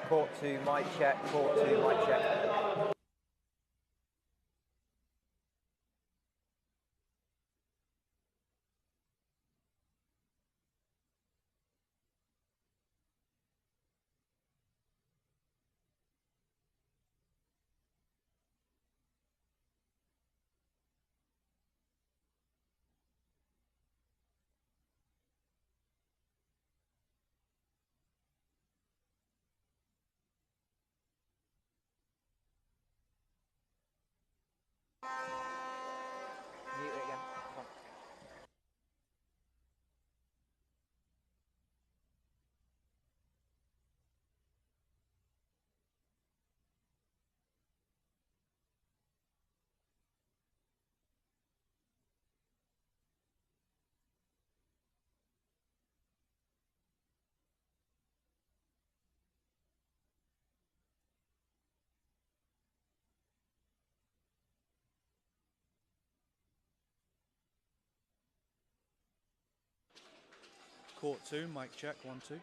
Court 2, mic check, court 2, mic check. Mute it again. Come on. Court 2, mic check, 1, 2.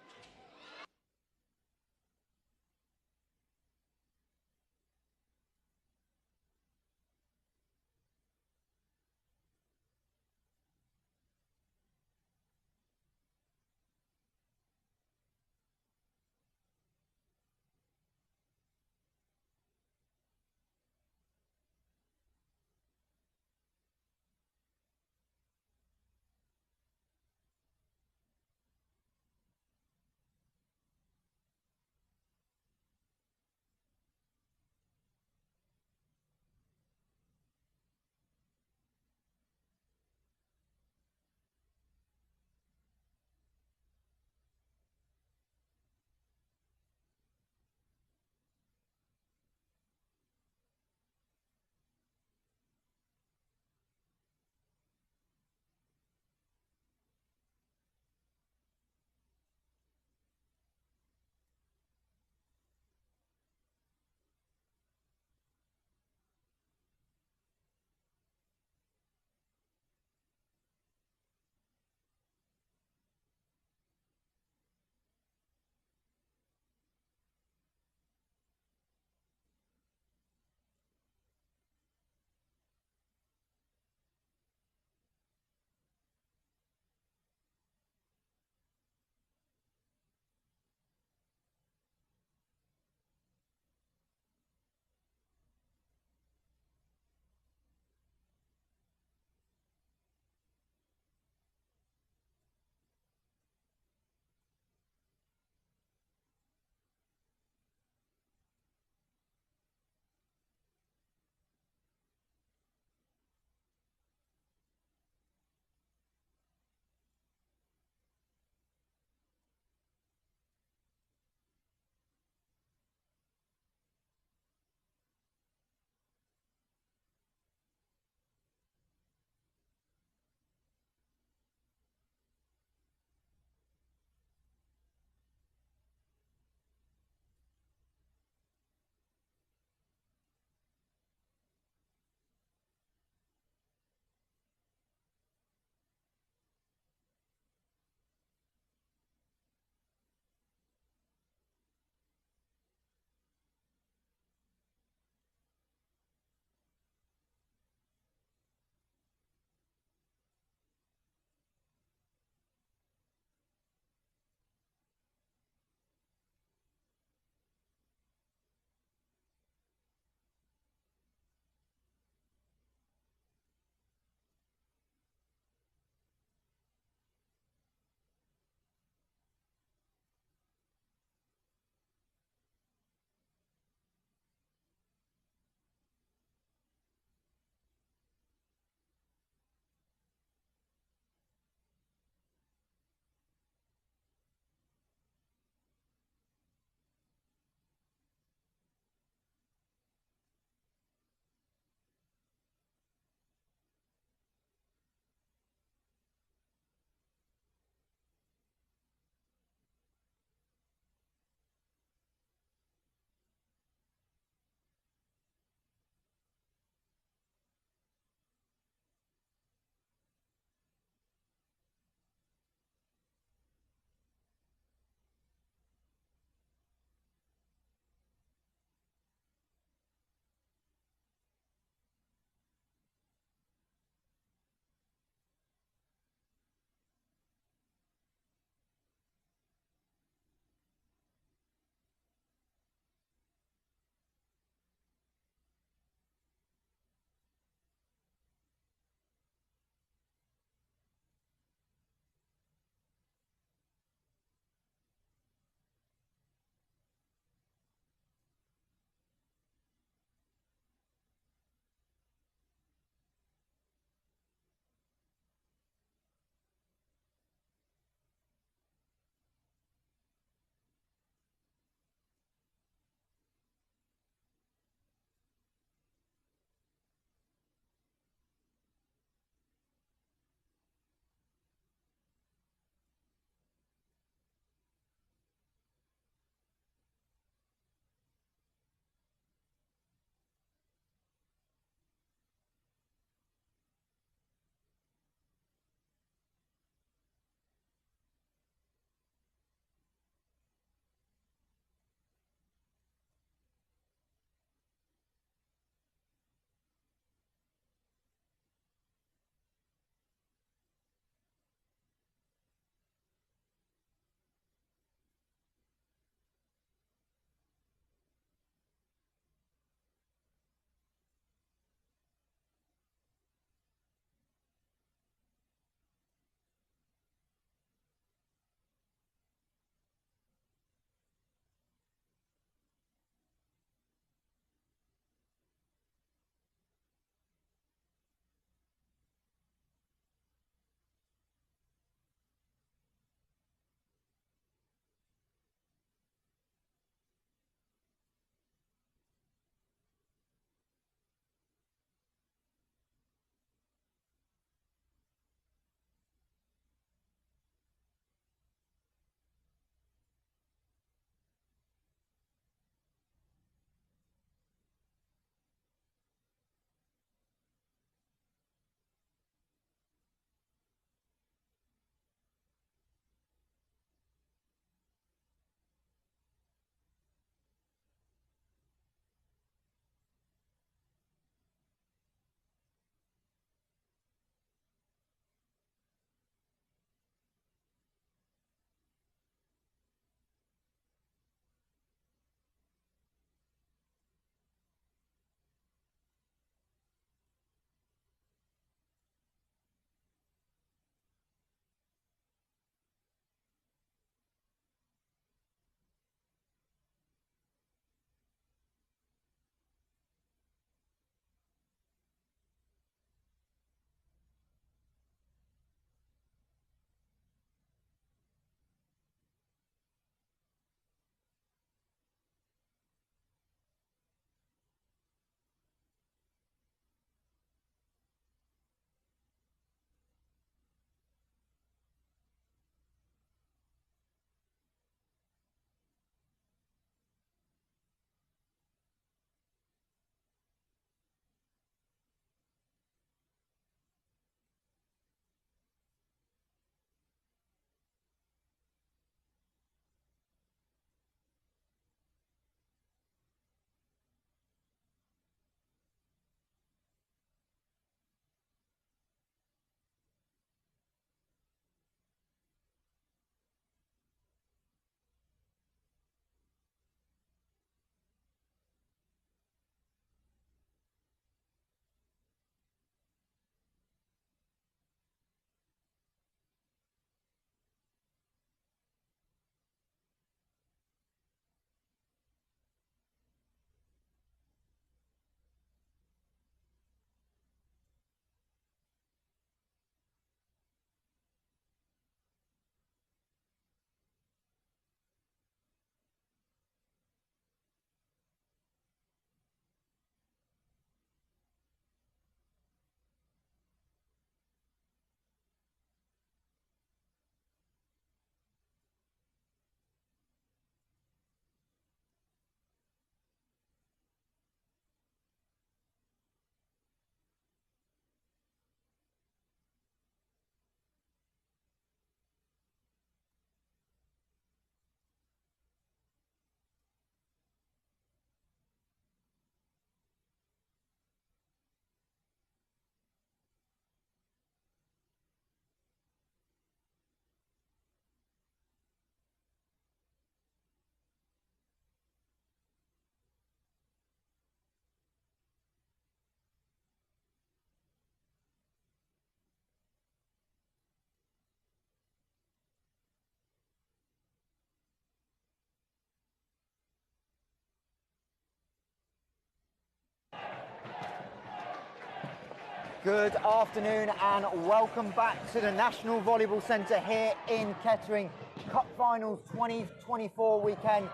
Good afternoon and welcome back to the National Volleyball Centre here in Kettering. Cup Finals 2024 weekend,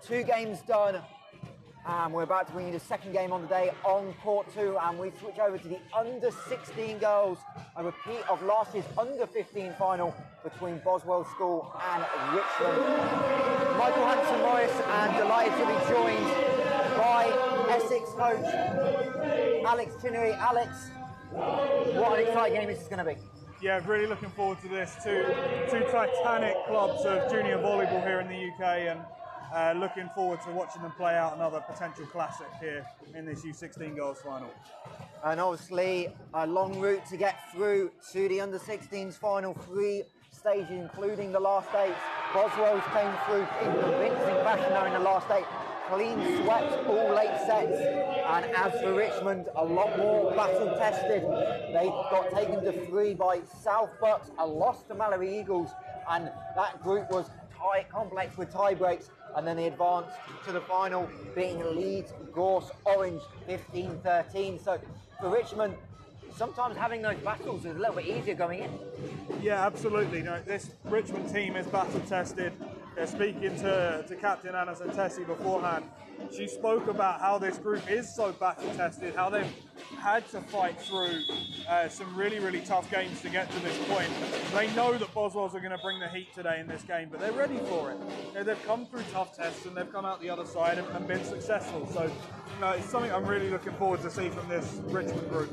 2 games done. And we're about to bring you the second game on the day on court 2, and we switch over to the under 16 girls, a repeat of last year's under 15 final between Boswells School and Richmond. Michael Hanson-Morris, and delighted to be joined by Essex coach Alex Chinnery. Alex, what an exciting game this is going to be. Yeah, really looking forward to this. Two titanic clubs of junior volleyball here in the UK, and looking forward to watching them play out another potential classic here in this U16 girls final. And obviously a long route to get through to the under 16s final, 3 stages including the last 8. Boswells came through in convincing fashion now in the last 8. Clean swept all late sets, and as for Richmond, a lot more battle tested. They got taken to 3 by South Bucks, a loss to Mallory Eagles, and that group was tight, complex with tie breaks, and then they advanced to the final, beating Leeds Gorse Orange 15-13. So for Richmond, sometimes having those battles is a little bit easier going in. Yeah, absolutely. No, this Richmond team is battle tested. Speaking to Captain Anna Zantesi beforehand, she spoke about how this group is so battle tested, how they've had to fight through some really tough games to get to this point. They know that Boswells are going to bring the heat today in this game, but they're ready for it. They've come through tough tests and they've come out the other side and been successful. So it's something I'm really looking forward to see from this Richmond group.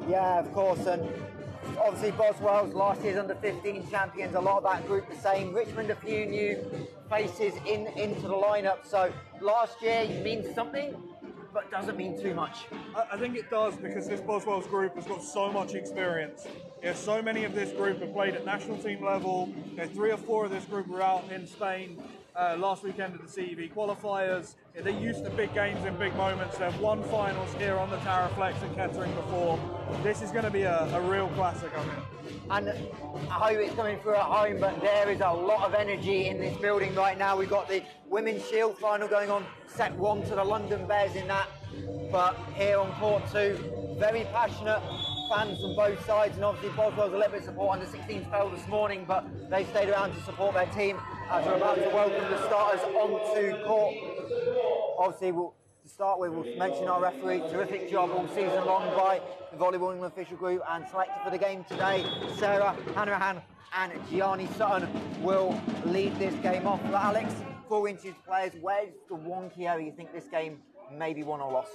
Yeah, of course, and obviously Boswells, last year's under 15 champions, a lot of that group the same. Richmond, a few new faces into the lineup, so last year means something, but doesn't mean too much. I think it does, because this Boswells group has got so much experience. So many of this group have played at national team level. 3 or 4 of this group were out in Spain last weekend at the CEV qualifiers. They're used to big games in big moments. They've won finals here on the Taraflex at Kettering before. This is going to be a real classic, I think. And I hope it's coming through at home, but there is a lot of energy in this building right now. We've got the Women's Shield final going on, set 1 to the London Bears in that. But here on court 2, very passionate fans from both sides, and obviously Boswell's a little bit of support. Under 16s fell this morning, but they stayed around to support their team as we're about to welcome the starters onto court. Obviously, to start with, we'll mention our referee. Terrific job all season long by the Volleyball England official group, and selected for the game today, Sarah Hanrahan and Gianni Sutton will lead this game off. But Alex, before we introduce players, where's the one key area you think this game may be won or lost?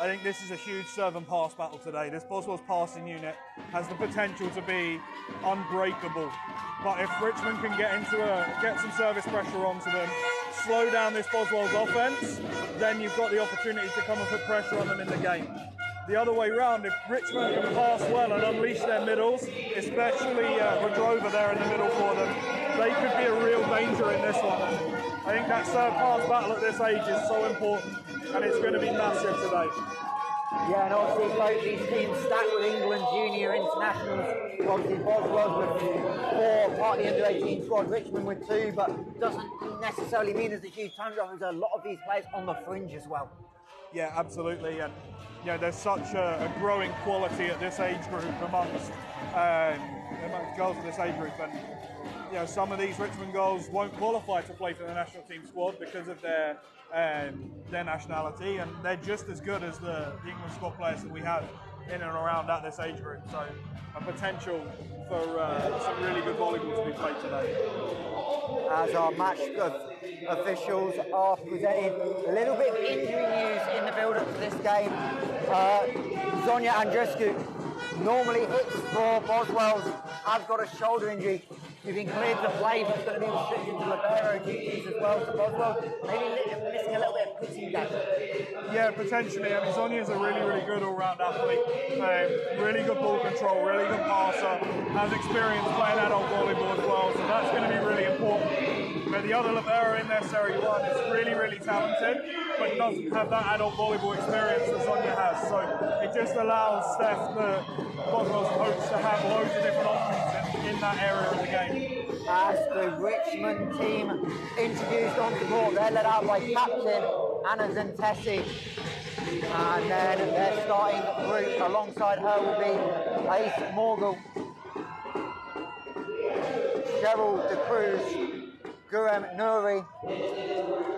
I think this is a huge serve and pass battle today. This Boswells passing unit has the potential to be unbreakable. But if Richmond can get some service pressure onto them, slow down this Boswells offense, then you've got the opportunity to come and put pressure on them in the game. The other way round, if Richmond can pass well and unleash their middles, especially Rodrova there in the middle for them, they could be a real danger in this one. I think that serve pass battle at this age is so important, and it's going to be massive today. Yeah, and obviously both these teams stacked with England junior internationals. Obviously Boswells with 4, part of the under-18 squad, Richmond with 2, but doesn't necessarily mean there's a huge time drop. There's a lot of these players on the fringe as well. Yeah, absolutely, and there's such a growing quality at this age group amongst girls of this age group, and some of these Richmond girls won't qualify to play for the national team squad because of their nationality, and they're just as good as the England squad players that we have in and around at this age group. So a potential for some really good volleyball to be played today. As our match officials are presenting a little bit of injury news in the build-up to this game. Sonia Andrescu normally hits for Boswells, has got a shoulder injury. He's been cleared to play, but it's going to be restricted to libero duties as well. So Boswells maybe missing a little bit of pitching game. Yeah, potentially. I mean, Sonia's a really good all-round athlete. Really good ball control, really good passer, has experience playing adult volleyball as well, so that's going to be really important. But the other libero in there, Sarah Yuan, is really talented, but doesn't have that adult volleyball experience that Sonia has. So it just allows Steph, the Boswells coach, to have loads of different options in that area of the game. As the Richmond team introduced onto court, they're led out by captain Anna Zantesi. And then their starting group alongside her will be Ace Morgul, Cheryl De Cruz, Gurem Nuri,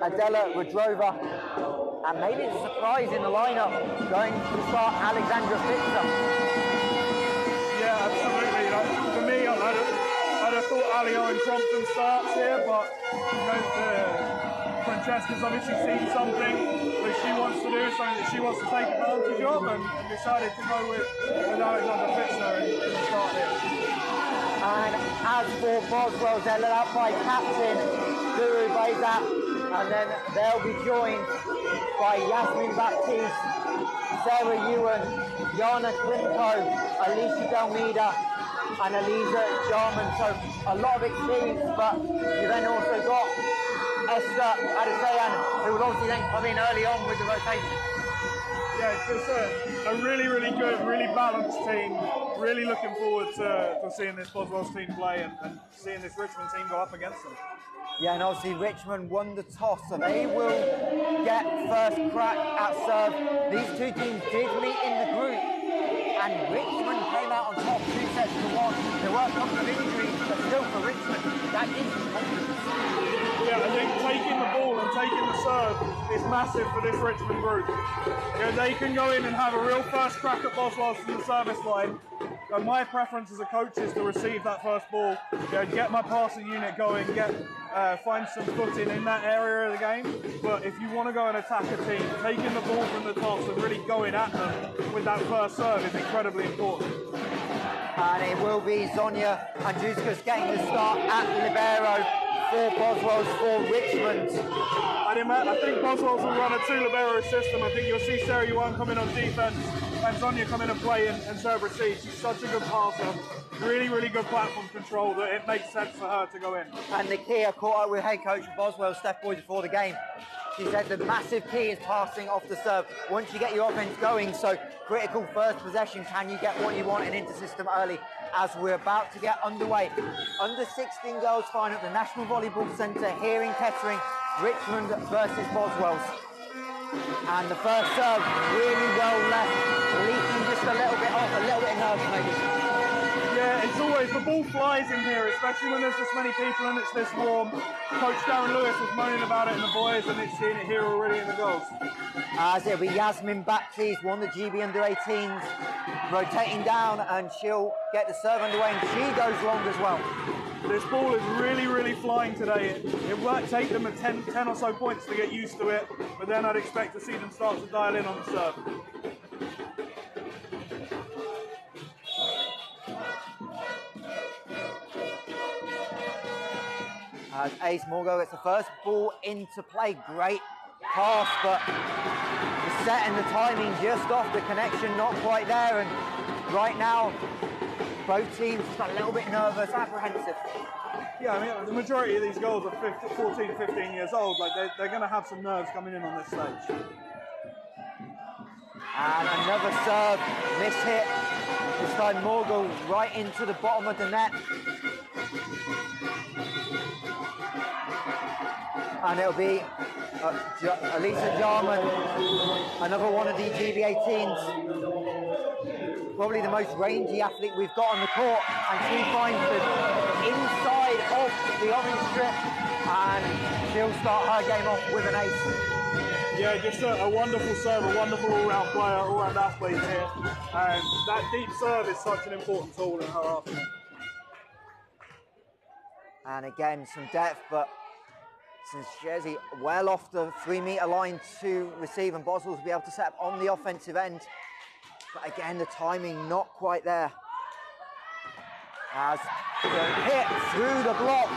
Adela Radrova, and maybe it's a surprise in the lineup going to start Alexandra Fitzer. Yeah, absolutely. Like, for me, I'd have thought Ali Owen Crompton starts here, but Francesca's obviously seen something that she wants to do, something that she wants to take advantage of, and decided to go with Alexandra Fitzer in the start here. And as for Boswells, they're led out by captain Guru Baizat, and then they'll be joined by Yasmin Baptiste, Sarah Ewan, Jana Klimko, Alicia Delmida, and Eliza Jarman. So a lot of experience, but you then also got Esther Adesayan, who will obviously then come in early on with the rotation. Yeah, it's just a really, really good, really balanced team. Really looking forward to seeing this Boswells team play and seeing this Richmond team go up against them. Yeah, and obviously Richmond won the toss, so they will get first crack at serve. These two teams did meet in the group, and Richmond came out on top 2-1. There were a couple of injuries, but still for Richmond, that is confidence. Yeah, I think taking the ball and taking the serve is massive for this Richmond group. You know, they can go in and have a real first crack at Boswells from the service line. And my preference as a coach is to receive that first ball, you know, get my passing unit going, find some footing in that area of the game. But if you want to go and attack a team, taking the ball from the toss and really going at them with that first serve is incredibly important. And it will be Zonia Andruskas getting the start at libero for Boswells for Richmond. I think Boswells will run a 2 libero system. I think you'll see Sarah Yuan come in on defence and Zonia come in and play and serve receive. She's such a good passer, really, really good platform control that it makes sense for her to go in. And Nakia caught up with head coach of Boswells, Steph Boyd, before the game. She said the massive key is passing off the serve. Once you get your offence going, so critical first possession, can you get what you want and into system early? As we're about to get underway. Under 16 girls final at the National Volleyball Centre here in Kettering, Richmond versus Boswells. And the first serve really well left, leaking just a little bit off, a little bit of nerve maybe. Yeah, it's always, the ball flies in here, especially when there's this many people and it's this warm. Coach Darren Lewis was moaning about it in the boys and it's seeing it here already in the girls. As it'll be Yasmin Baptiste, won the GB under-18s, rotating down, and she'll get the serve underway, and she goes long as well. This ball is really, really flying today. It won't take them 10 or so points to get used to it, but then I'd expect to see them start to dial in on the serve. As Ace Morgo gets the first ball into play, great pass, but the set and the timing just off, the connection not quite there, and right now both teams just a little bit nervous, apprehensive. Yeah, I mean, the majority of these girls are 14, 15 years old. Like they're going to have some nerves coming in on this stage. And another serve, miss hit. This time Morgul right into the bottom of the net. And it'll be Elisa Jarman, another one of the GB18s. Probably the most rangy athlete we've got on the court, and she finds the inside of the orange strip, and she'll start her game off with an ace. Yeah, just a wonderful serve, a wonderful all-round player, all-round athlete here, and that deep serve is such an important tool in her arsenal. And again, some depth, but since Jersey well off the 3-metre line to receive, and Boswells will be able to set up on the offensive end. But again, the timing not quite there. As the hit through the block,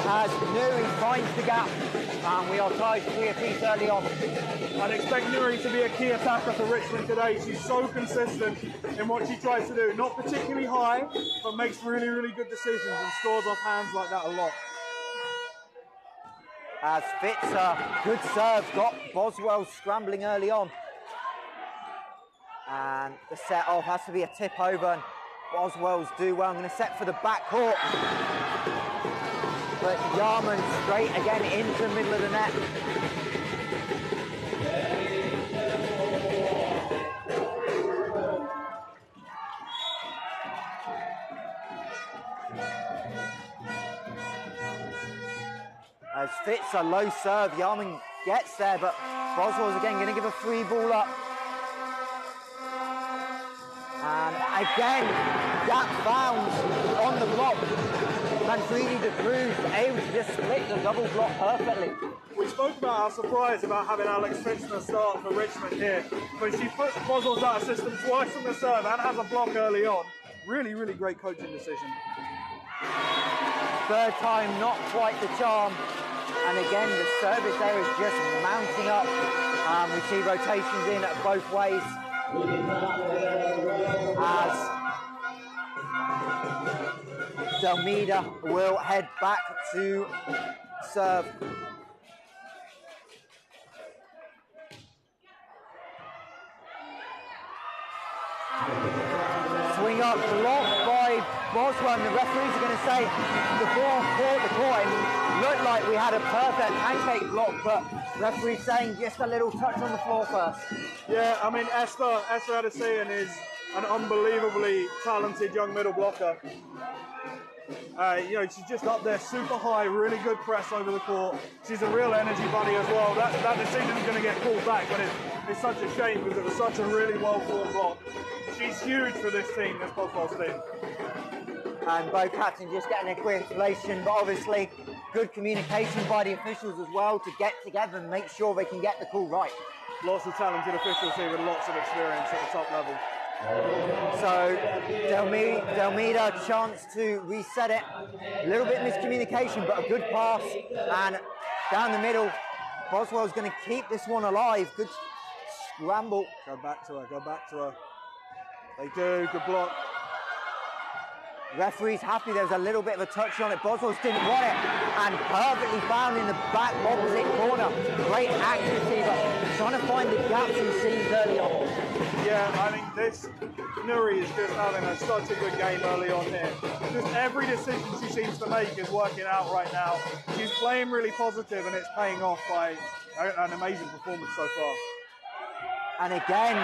as Nuri finds the gap, and we are tied to a piece early on. I'd expect Nuri to be a key attacker for Richmond today. She's so consistent in what she tries to do. Not particularly high, but makes really, really good decisions and scores off hands like that a lot. As Fitzer, good serve, got Boswell scrambling early on. And the set off has to be a tip over, and Boswells do well. I'm going to set for the back court. But Yarman straight again into the middle of the net. As Fitz a low serve, Yarman gets there, but Boswells again going to give a free ball up. And again, gap found on the block. Manfredi de Cruz able to just split the double block perfectly. We spoke about our surprise about having Alex Fitzner start for Richmond here, but she puts Boswells out of system twice from the serve and has a block early on. Really, really great coaching decision. Third time, not quite the charm. And again, the service there is just mounting up. We see rotations in both ways. As Delmeda will head back to serve. Swing up, blocked by Boswell, and the referees are going to say the ball caught the court. It looked like we had a perfect pancake block, but referees saying just a little touch on the floor first. Yeah, I mean, Esther Adesanya is an unbelievably talented young middle blocker. You know, she's just up there super high, really good press over the court. She's a real energy bunny as well. That decision is going to get called back, but it's such a shame because it was such a really well-formed block. She's huge for this team, this Boswells team. And both captains just getting a quick explanation, but obviously good communication by the officials as well to get together and make sure they can get the call right. Lots of talented officials here with lots of experience at the top level. So Delmeda chance to reset it. A little bit miscommunication, but a good pass. And down the middle, Boswell's going to keep this one alive. Good scramble. Go back to her, go back to her. They do, good block. Referee's happy, there's a little bit of a touch on it. Boswells didn't want it, and perfectly found in the back opposite corner. Great accuracy, but trying to find the gaps and seams early on. Yeah, I mean, Nuri is just having such a good game early on here. Just every decision she seems to make is working out right now. She's playing really positive, and it's paying off by an amazing performance so far. And again,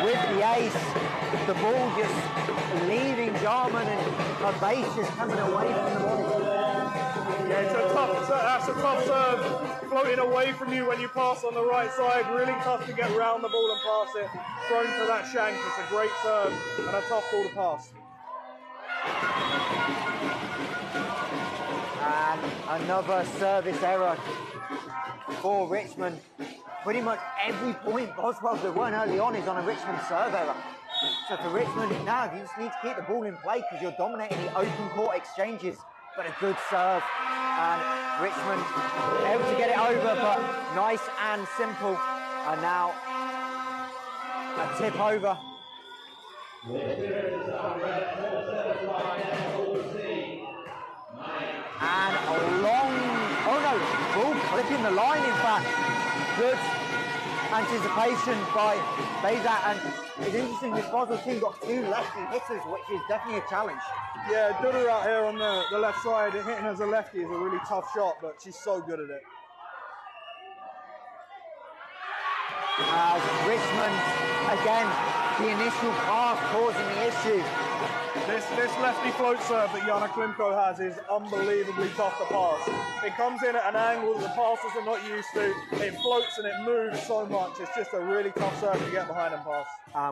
with the ace, the ball just leaving Jarman, and her base is coming away from the ball. Yeah, that's a tough serve, floating away from you when you pass on the right side. Really tough to get around the ball and pass it. Thrown for that shank. It's a great serve and a tough ball to pass. And another service error for Richmond. Pretty much every point Boswells that won early on is on a Richmond serve error. So for Richmond now, you just need to keep the ball in play because you're dominating the open court exchanges. But a good serve, and Richmond able to get it over, but nice and simple. And now a tip over. And a long, ball clipping the line in fact. Good anticipation by Bezat, and it's interesting this Boswells team got two lefty hitters, which is definitely a challenge. Yeah, Duda out here on the left side, hitting as a lefty is a really tough shot, but she's so good at it. As Richmond, again, the initial pass causing the issue. This lefty float serve that Jana Klimko has is unbelievably tough to pass. It comes in at an angle that the passers are not used to. It floats and it moves so much. It's just a really tough serve to get behind and pass.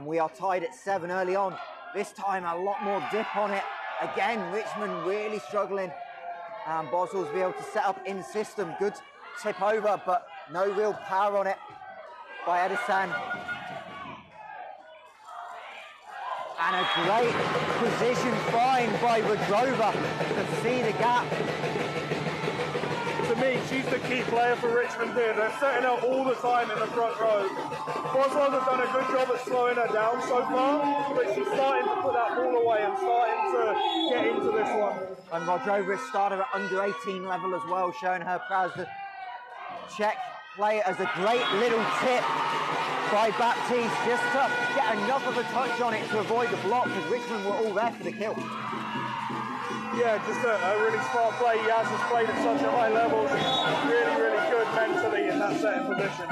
We are tied at 7 early on. This time a lot more dip on it. Again, Richmond really struggling. Boswells be able to set up in system. Good tip over, but no real power on it by Edison. And a great position find by Rodrova to see the gap. To me, she's the key player for Richmond here. They're setting her all the time in the front row. Boswells have done a good job at slowing her down so far, but she's starting to put that ball away and starting to get into this one. And Rodrova started at under 18 level as well, showing her prowess. The Czech player as a great little tip by Baptiste, just to get enough of a touch on it to avoid the block, because Richmond were all there for the kill. Yeah, just a really smart play. Yaz has played at such a high level. She's really, really good mentally in that setting position.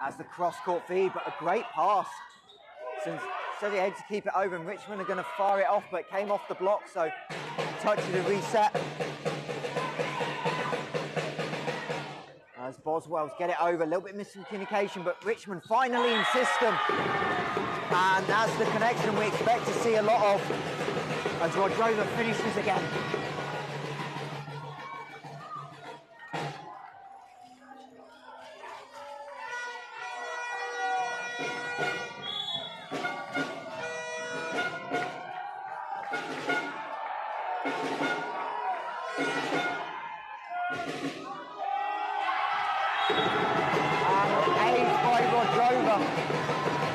As the cross-court feed, but a great pass. Since Sevier had to keep it over, and Richmond are going to fire it off, but it came off the block, so touch of the reset. As Boswells get it over, a little bit of miscommunication, but Richmond finally in system. And that's the connection we expect to see a lot of as Rodrova finishes again.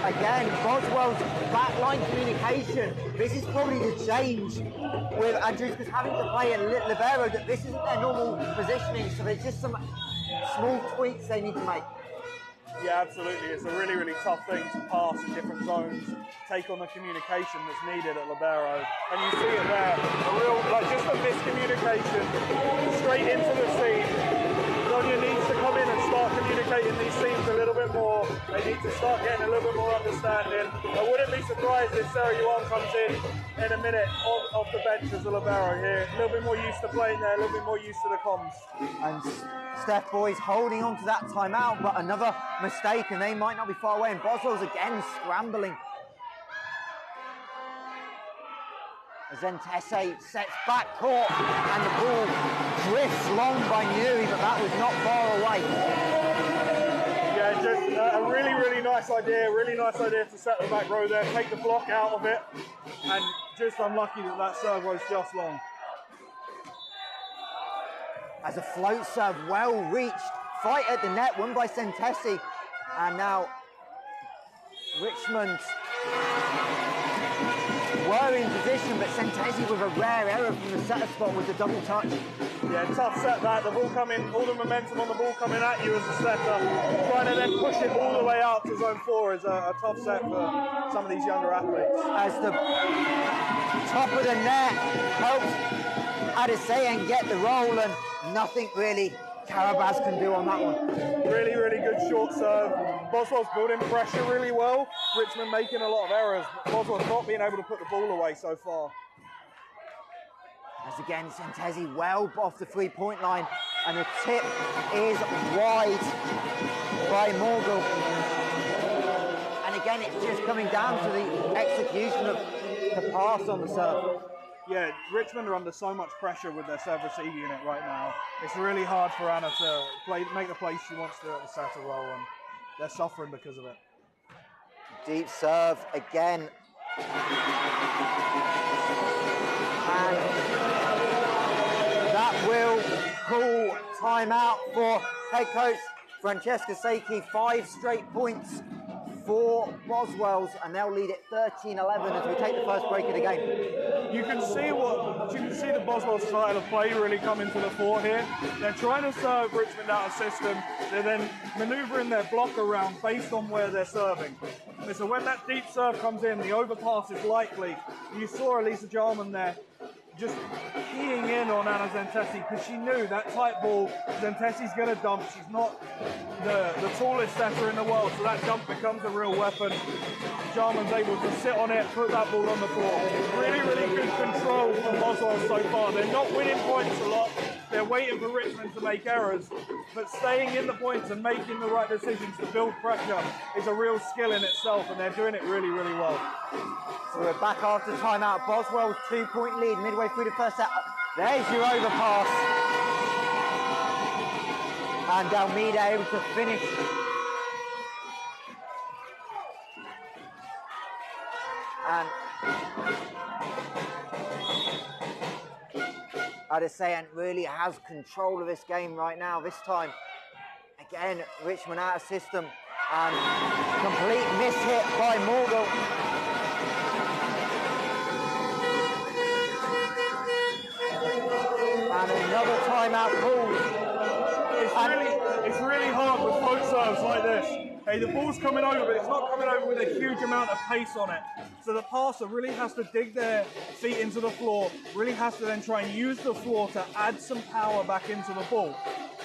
Again, Boswell's backline communication. This is probably the change with Andrews, because having to play a libero, that this isn't their normal positioning, so there's just some small tweaks they need to make. Yeah, absolutely. It's a really, really tough thing to pass in different zones, take on the communication that's needed at libero. And you see it there, a real, just a miscommunication straight into the seam. Sonia needs to come in and start communicating these seams a little bit more. They need to start getting a little bit more understanding. I wouldn't be surprised if Sarah Yuan comes in a minute off the bench as a libero here. A little bit more used to playing there, a little bit more used to the comms. And Steph Boys holding on to that timeout, but another mistake and they might not be far away. And Boswell's again scrambling. Zentese sets back court and the ball drifts long by Nuri, but that was not far away. Yeah, just a really, really nice idea to set the back row there, take the block out of it, and just unlucky that serve was just long. As a float serve, well reached, fight at the net, won by Zentese, and now Richmond were in position, but Zentese with a rare error from the setter spot with the double touch. Yeah, tough set that. The ball coming, all the momentum on the ball coming at you as a setter. Trying to then push it all the way out to zone 4 is a tough set for some of these younger athletes. As the top of the net helps Adesayan get the roll, and nothing really Carabas can do on that one. Really, really good short serve. Boswell's building pressure really well. Richmond making a lot of errors. Boswell's not being able to put the ball away so far. As again, Zentese well off the three-point line, and the tip is wide by Morgul. And again, it's just coming down to the execution of the pass on the serve. Yeah, Richmond are under so much pressure with their serve-receive unit right now. It's really hard for Anna to make the play she wants to at the setter role, and they're suffering because of it. Deep serve again. And that will call timeout for head coach Francesca Seiki. 5 straight points for Boswells, and they'll lead it 13-11 as we take the first break of the game. You can see the Boswells style of play really come into the fore here. They're trying to serve Richmond out of system. They're then manoeuvring their block around based on where they're serving. And so when that deep serve comes in, the overpass is likely. You saw Elisa Jarman there just keying in on Anna Zentese because she knew that tight ball, Zentese's going to dump. She's not the tallest setter in the world, so that dump becomes a real weapon. Jarman's able to sit on it, put that ball on the floor. Really, really good control from Boswell so far. They're not winning points a lot. They're waiting for Richmond to make errors, but staying in the points and making the right decisions to build pressure is a real skill in itself, and they're doing it really, really well. So we're back after timeout. Boswell's 2-point lead midway through the first set. There's your overpass. And Almeida able to finish. And Adesayan really has control of this game right now. This time, again, Richmond out of system. And complete miss hit by Morgul. And another timeout called. It's really hard with float serves like this. Hey, the ball's coming over, but it's not coming over with a huge amount of pace on it. So the passer really has to dig their feet into the floor, really has to then try and use the floor to add some power back into the ball.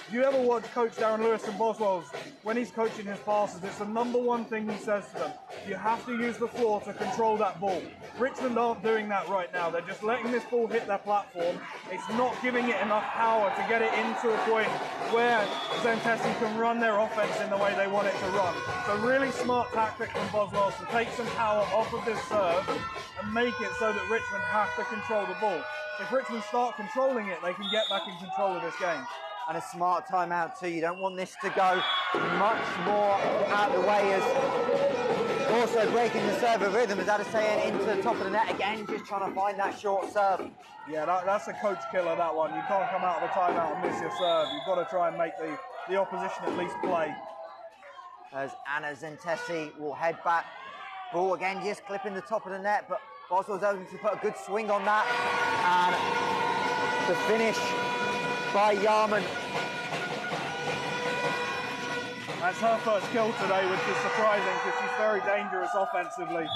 If you ever watch Coach Darren Lewis from Boswells, when he's coaching his passes, it's the #1 thing he says to them. You have to use the floor to control that ball. Richmond aren't doing that right now. They're just letting this ball hit their platform. It's not giving it enough power to get it into a point where Zentesi can run their offense in the way they want it to run. So really smart tactic from Boswells to take some power off of this serve and make it so that Richmond have to control the ball. If Richmond start controlling it, they can get back in control of this game. And a smart timeout too. You don't want this to go much more out of the way, as also breaking the serve of rhythm, as I'd say, into the top of the net again, just trying to find that short serve. Yeah, that's a coach killer, that one. You can't come out of the timeout and miss your serve. You've got to try and make the opposition at least play. As Anna Zentesi will head back. Ball again just clipping the top of the net, but Boswell's able to put a good swing on that. And the finish by Yarman. That's her first kill today, which is surprising because she's very dangerous offensively.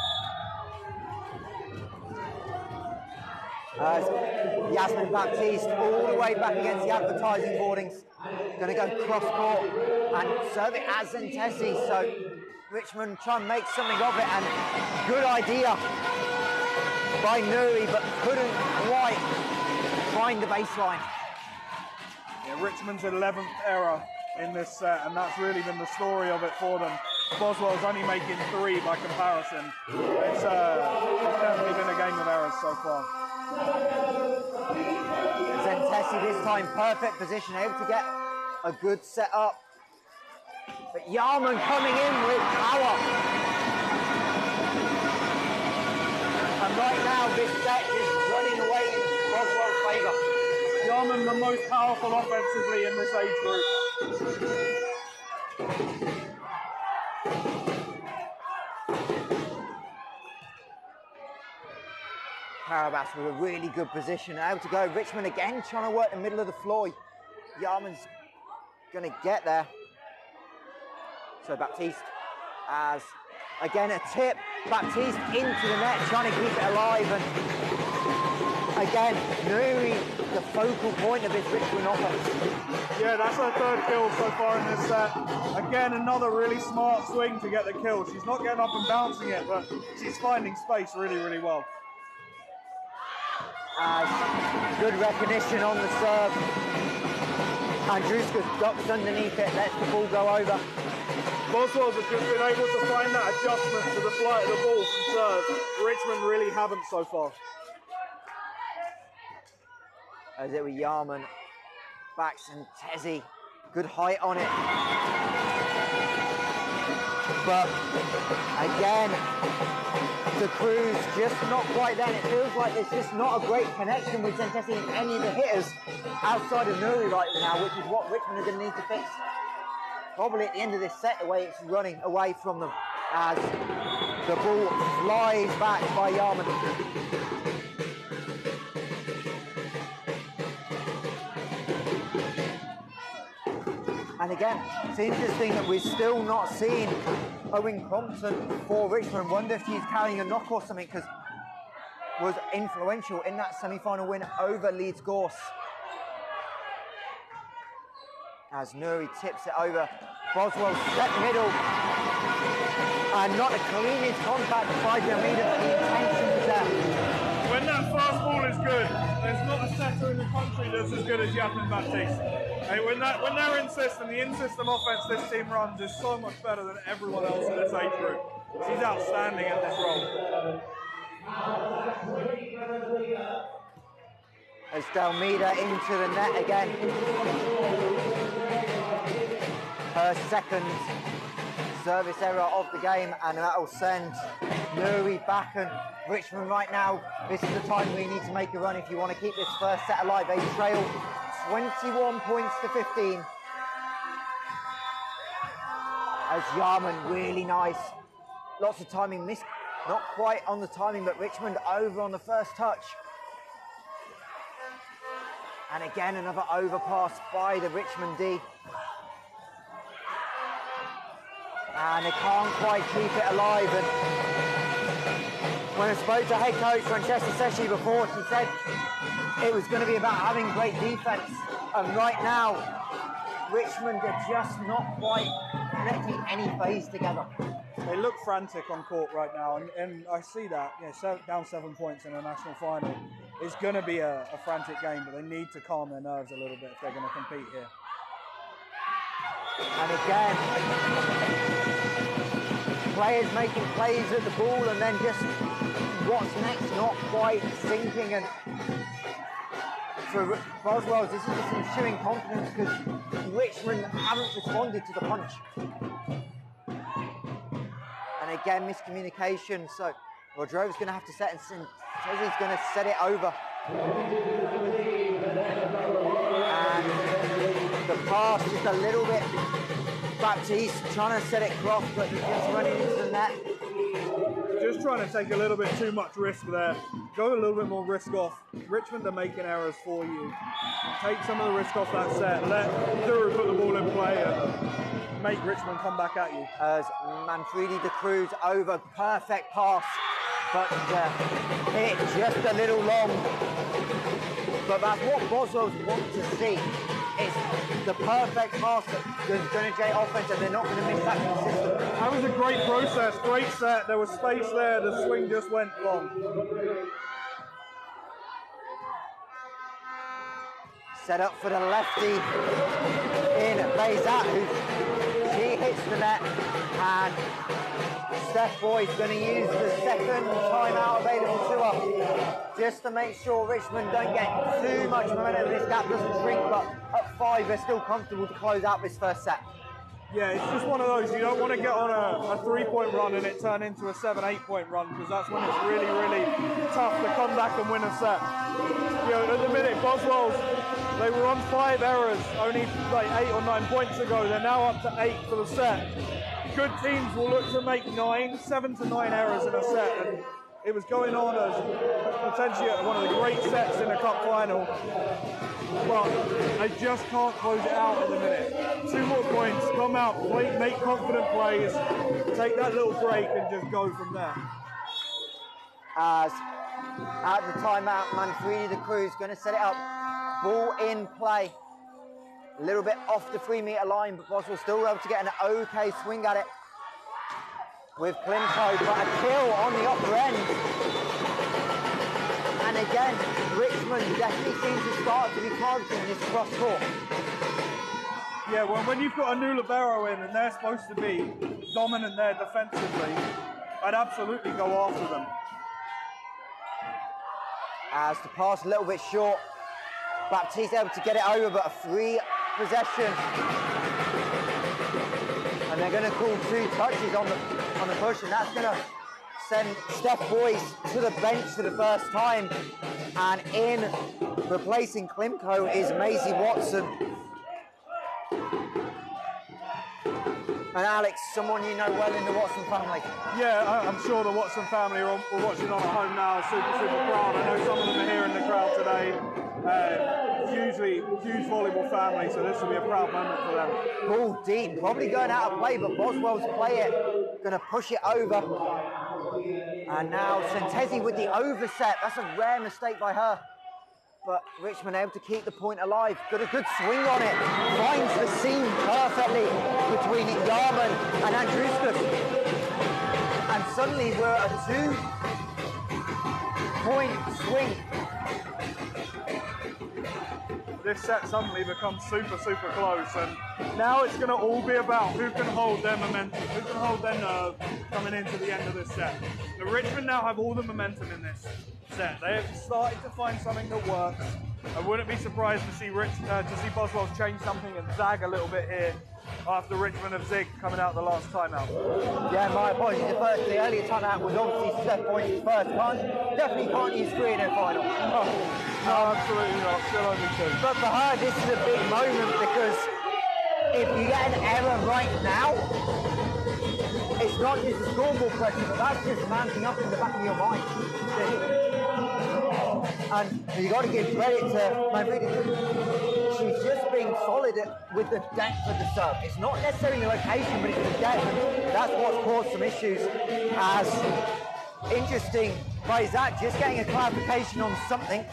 Yasmin Baptiste all the way back against the advertising boardings. Going to go cross court and serve it as Zentesi. So Richmond try and make something of it, and good idea by Nuri, but couldn't quite find the baseline. Yeah, Richmond's 11th error in this set, and that's really been the story of it for them. Boswell's only making 3 by comparison. It's definitely been a game of errors so far. Zentesi this time perfect position, able to get a good set up. But Yarman coming in with power. And right now this set is running away in Boswell's favour. Yarman the most powerful offensively in this age group. Karabas with a really good position, able to go. Richmond again trying to work the middle of the floor. Yarman's going to get there. So Baptiste as, again, a tip. Baptiste into the net, trying to keep it alive. And again, Nuri, the focal point of this Richmond offense. Yeah, that's her 3rd kill so far in this set. Again, another really smart swing to get the kill. She's not getting up and bouncing it, but she's finding space really, really well. Good recognition on the serve. Andruska ducks underneath it, lets the ball go over. Boswells have just been able to find that adjustment to the flight of the ball from serve. Richmond really haven't so far. As it was Yarman, backs and Tezzy, good height on it. But again, the Cruz just not quite there. It feels like there's just not a great connection with Zentesi and any of the hitters outside of Nuri right now, which is what Richmond are going to need to fix. Probably at the end of this set, the way it's running away from them as the ball flies back by Yarman. And again, it's interesting that we're still not seeing Owen Crompton for Richmond. Wonder if he's carrying a knock or something, because was influential in that semi-final win over Leeds Gorse. As Nuri tips it over, Boswell set middle, and not the cleanest contact by Jamida, but the intention was there. When that fast ball is good, there's not a setter in the country that's as good as Yasmin Baptiste. Hey, when they're in system, the in-system offense this team runs is so much better than everyone else in this age group. She's outstanding at this role. As Dalmida into the net again. Her 2nd service error of the game, and that will send Nuri back. And Richmond right now, this is the time we need to make a run if you want to keep this first set alive. They trail 21 points to 15. As Yarman, really nice. Lots of timing, missed, not quite on the timing, but Richmond over on the first touch. And again, another overpass by the Richmond D. And they can't quite keep it alive. And when I spoke to head coach Francesca Sesci before, she said it was going to be about having great defense. And right now, Richmond are just not quite connecting any phase together. They look frantic on court right now, and I see that. Yeah, down 7 points in a national final. It's going to be a frantic game, but they need to calm their nerves a little bit if they're going to compete here. And again, players making plays at the ball, and then just what's next, not quite sinking. And for Boswells, this is just ensuing confidence because Richmond haven't responded to the punch. And again, miscommunication. So Rodrova's going to have to set, and Tezi's going to set it over. And the pass just a little bit. Baptiste trying to set it cross, but he's just running into the net. Just trying to take a little bit too much risk there. Go a little bit more risk off. Richmond are making errors for you. Take some of the risk off that set. Let Duru put the ball in play and make Richmond come back at you. As Manfredi de Cruz over, perfect pass, but hit just a little long. But that's what Boswells want to see. It's the perfect pass that's going to generate offense, and they're not going to miss that consistently. That was a great process, great set. There was space there. The swing just went long. Set up for the lefty in Bayzat, she hits the net, and Steph Boyd's going to use the second timeout available to her just to make sure Richmond don't get too much momentum. This gap doesn't shrink, but at 5 they're still comfortable to close out this first set. Yeah, it's just one of those. You don't want to get on a 3-point run and it turn into a 7-8 point run, because that's when it's really, really tough to come back and win a set. At the minute, Boswells, they were on 5 errors only like 8 or 9 points ago. They're now up to 8 for the set. Good teams will look to make 7 to 9 errors in a set, and it was going on as potentially one of the great sets in a cup final. But they just can't close it out at the minute. 2 more points, come out, make confident plays, take that little break and just go from there. As at the timeout, Manfredi de Cruz going to set it up. Ball in play. A little bit off the 3-meter line, but Boswell's still able to get an okay swing at it with Klimko, but a kill on the upper end. And again, Richmond definitely seems to start to be targeting this cross court. Yeah, well, when you've got a new libero in and they're supposed to be dominant there defensively, I'd absolutely go after them. As the pass a little bit short, Baptiste able to get it over, but a free possession. And they're going to call 2 touches on the push, and that's going to send Steph Boyd to the bench for the first time. And in replacing Klimko is Maisie Watson. And Alex, someone you know well in the Watson family. Yeah, I'm sure the Watson family are watching on at home now, super, super proud. I know some of them are here in the crowd today. Usually huge volleyball family, so this will be a proud moment for them. Ball deep, probably going out of play, but Boswell's play it, going to push it over. And now Santesi with the overset. That's a rare mistake by her. But Richmond able to keep the point alive. Got a good swing on it. Finds the seam perfectly between Yarman and Andruskas. And suddenly we're at a 2-point swing. This set suddenly becomes super, super close, and now it's going to all be about who can hold their momentum, who can hold their nerve coming into the end of this set. The Richmond now have all the momentum in this set. They have started to find something that works. I wouldn't be surprised to see Boswells change something and zag a little bit here after Richmond have zigged coming out the last timeout. Yeah, my apologies. The earlier timeout was obviously Steph Boyd's first punch. Definitely can't use 3 in a final. No, absolutely not. Still only 2. But for her, this is a big moment, because if you get an error right now, it's not just a scoreboard pressure, but that's just mounting up in the back of your mind. And you got to give credit to Manfredi. She's just being solid with the depth of the serve. It's not necessarily the location, but it's the depth. And that's what's caused some issues. As interesting by Zach, just getting a clarification on something.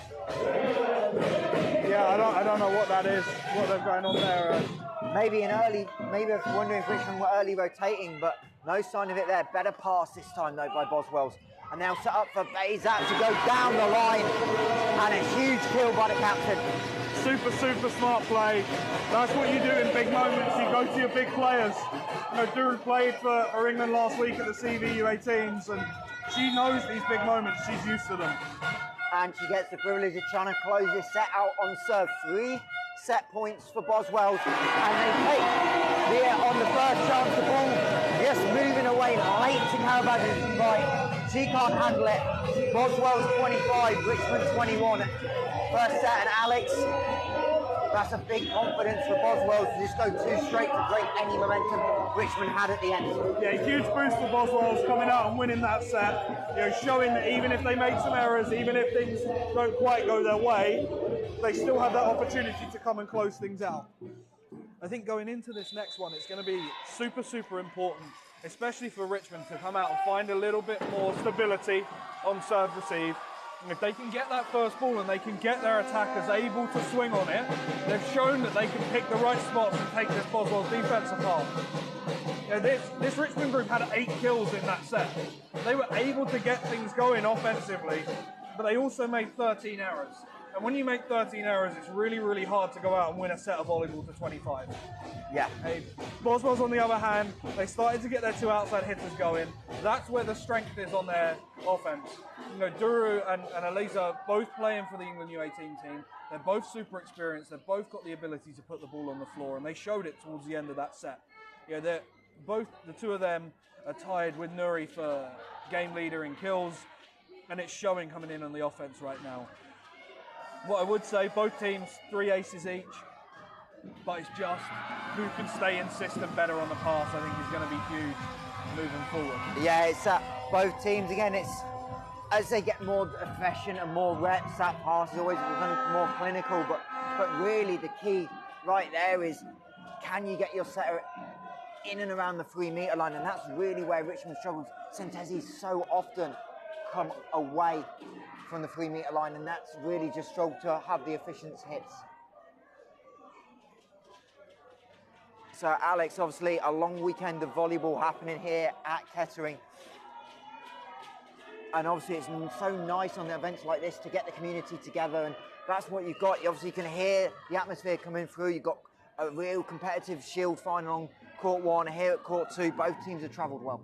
Yeah, I don't know what that is, what they've going on there. maybe I was wondering if Richmond were early rotating, but no sign of it there. Better pass this time though by Boswells. And now set up for Bezat to go down the line, and a huge kill by the captain. Super, super smart play. That's what you do in big moments. You go to your big players. You know, Duru played for England last week at the CV U18s, and she knows these big moments. She's used to them. And she gets the privilege of trying to close this set out on serve. 3 set points for Boswells, and they take here on the first chance the ball just moving away late to Carabaz's right. She can't handle it. Boswells 25, Richmond 21. First set, and Alex, that's a big confidence for Boswells to just go 2 straight to break any momentum Richmond had at the end. Yeah, huge boost for Boswells coming out and winning that set. You know, showing that even if they make some errors, even if things don't quite go their way, they still have that opportunity to come and close things out. I think going into this next one, it's going to be super, super important, especially for Richmond, to come out and find a little bit more stability on serve receive. And if they can get that first ball and they can get their attackers able to swing on it, they've shown that they can pick the right spots and take this Boswells defense apart. You know, this Richmond group had 8 kills in that set. They were able to get things going offensively, but they also made 13 errors. And when you make 13 errors, it's really, really hard to go out and win a set of volleyball to 25. Yeah. Boswells, on the other hand, they started to get their 2 outside hitters going. That's where the strength is on their offense. You know, Duru and Elisa both playing for the England U18 team. They're both super experienced. They've both got the ability to put the ball on the floor, and they showed it towards the end of that set. You know, the 2 of them are tied with Nuri for game leader in kills, and it's showing coming in on the offense right now. What I would say, both teams 3 aces each, but it's just who can stay in system better on the pass, I think, is going to be huge moving forward. Yeah, it's both teams, again, it's as they get more efficient and more reps, that pass is always becoming more clinical, but really the key right there is, can you get your setter in and around the 3-metre line? And that's really where Richmond struggles. Santesi so often come away from the 3-metre line, and that's really just struggled to have the efficient hits. So Alex, obviously a long weekend of volleyball happening here at Kettering. And obviously it's so nice on the events like this to get the community together, and that's what you've got. You obviously can hear the atmosphere coming through. You've got a real competitive Shield final on Court 1, here at Court 2. Both teams have travelled well.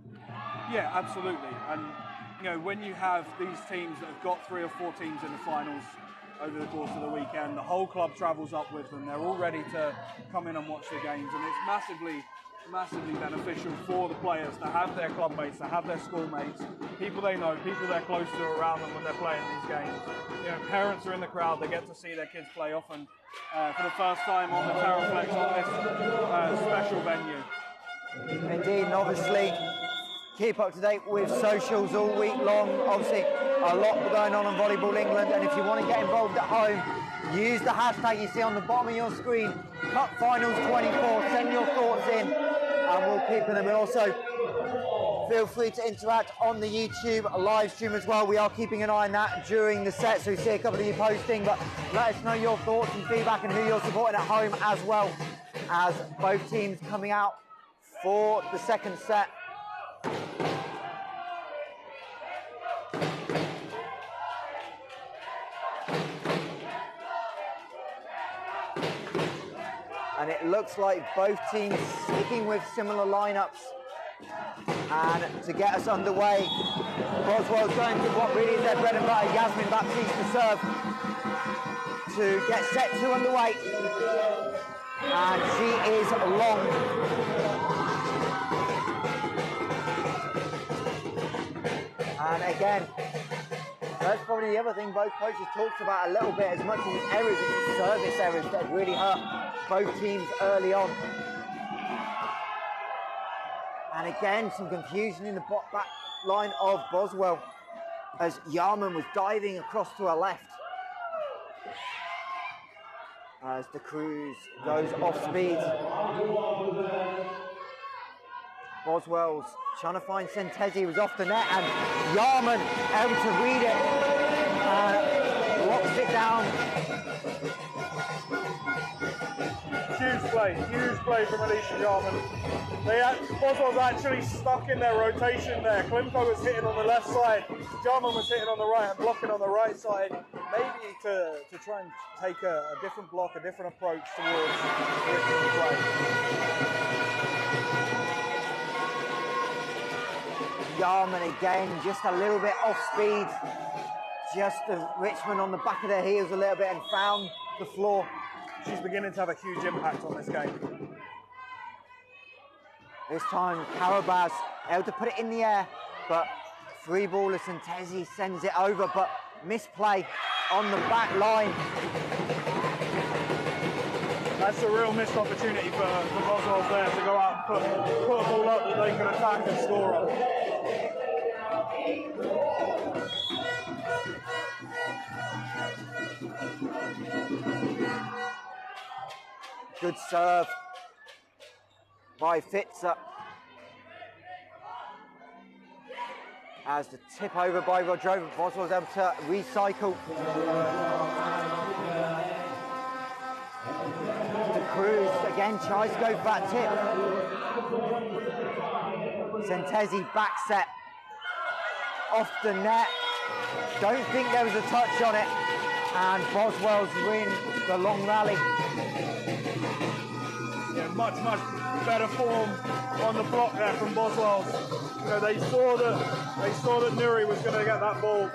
Yeah, absolutely. And you know, when you have these teams that have got 3 or 4 teams in the finals over the course of the weekend, the whole club travels up with them. They're all ready to come in and watch the games, and it's massively beneficial for the players to have their club mates, to have their schoolmates, people they know, people they're close to around them when they're playing these games. You know, parents are in the crowd, they get to see their kids play often for the first time on the Terraflex on this special venue. Indeed, and obviously keep up to date with socials all week long. Obviously a lot going on Volleyball England, and if you want to get involved at home, use the hashtag you see on the bottom of your screen, Cup Finals 24. Send your thoughts in and we'll keep them. And also feel free to interact on the YouTube live stream as well. We are keeping an eye on that during the set, so we see a couple of you posting, but let us know your thoughts and feedback and who you're supporting at home, as well as both teams coming out for the second set. And it looks like both teams sticking with similar lineups. And to get us underway, Boswell's going to what really is their bread and butter, Yasmin Baptiste to serve to get set 2 underway. And she is long. And again, that's probably the other thing both coaches talked about a little bit. As much as errors, it's the service errors that have really hurt both teams early on. And again, some confusion in the back line of Boswell as Yarman was diving across to her left. As the cruise goes off speed. Boswell's trying to find Santesi, was off the net, and Yarman able to read it, locks it down. huge play from Alicia Jarman. Boswells actually stuck in their rotation there. Klimko was hitting on the left side, Jarman was hitting on the right and blocking on the right side, maybe to try and take a different block, a different approach towards Richmond play. Jarman again, just a little bit off speed. Just Richmond on the back of their heels a little bit and found the floor. She's beginning to have a huge impact on this game. This time, Carabas able to put it in the air, but free baller Santesi sends it over, but misplay on the back line. That's a real missed opportunity for Boswells there to go out and put a ball up that they can attack and score on. Good serve by Fitzer. As the tip over by Rodrova, Boswell's able to recycle. De Cruz again tries to go for that tip. Santesi back set off the net. Don't think there was a touch on it. And Boswells win the long rally. Yeah, much better form on the block there from Boswells. You know, they saw that Nuri was going to get that ball,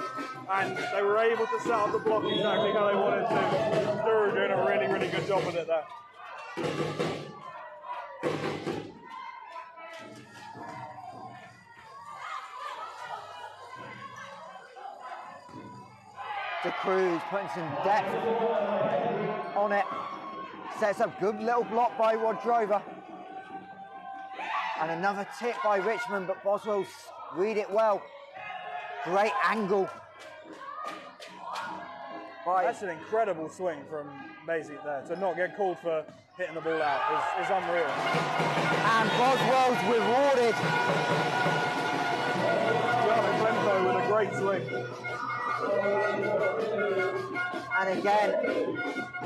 and they were able to set up the block exactly how they wanted to. Nuri doing a really good job with it there. De Cruz putting some depth on it. Sets up good little block by Rodrova. And another tip by Richmond, but Boswells read it well. Great angle. That's an incredible swing from Maisie there. To not get called for hitting the ball out is unreal. And Boswells rewarded. Gianna Klemko with a great swing. And again,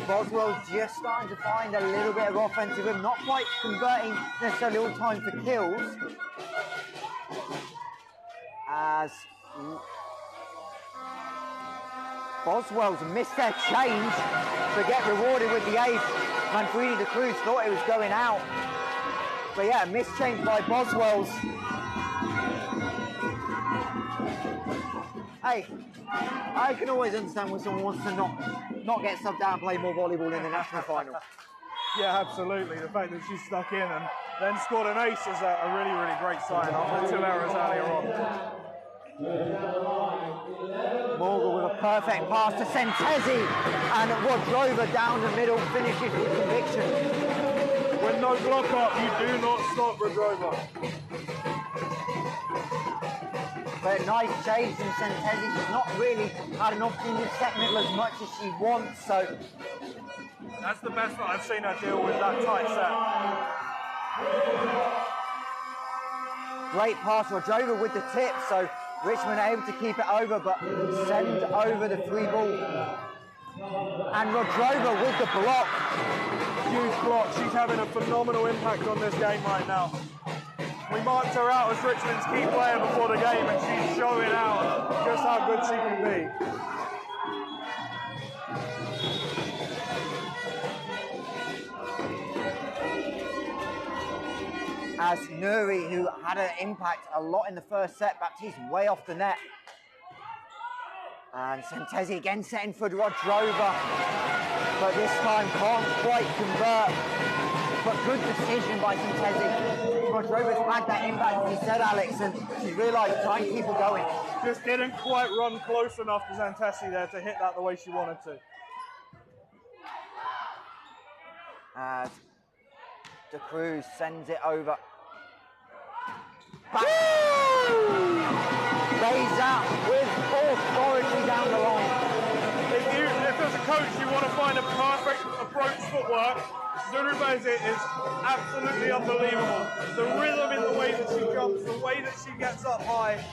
Boswell's just starting to find a little bit of offensive rhythm, not quite converting necessarily all time for kills. As Boswell's missed their change, but get rewarded with the ace. Manfredi De Cruz thought it was going out. But yeah, missed change by Boswells. Hey, I can always understand when someone wants to not get subbed out and play more volleyball in the national final. Yeah, absolutely. The fact that she stuck in and then scored an ace is a really great sign after 2 errors earlier on. Morgan with a perfect pass to Santesi, and Rodrova down the middle finishes with conviction. With no block up, you do not stop Rodrova. But nice change from Santesi. She's not really had an opportunity to set middle as much as she wants, so. That's the best that I've seen her deal with that tight set. Great pass, Rodrova with the tip, so Richmond able to keep it over, but send over the free ball. And Rodrova with the block. Huge block. She's having a phenomenal impact on this game right now. We marked her out as Richmond's key player before the game, and she's showing out just how good she can be. As Nuri, who had an impact a lot in the first set, Baptiste way off the net. And Santesi again setting for Rodrova, but this time can't quite convert. But good decision by Santesi. Rodrova's had that impact, as you said, Alex, and she's realised try and keep it going. Just didn't quite run close enough to Santesi there to hit that the way she wanted to. As De Cruz sends it over. Back. Lays out with authority down the line. If as a coach you want to find a perfect approach footwork, Zurubeze is absolutely unbelievable. The rhythm in the way that she jumps, the way that she gets up high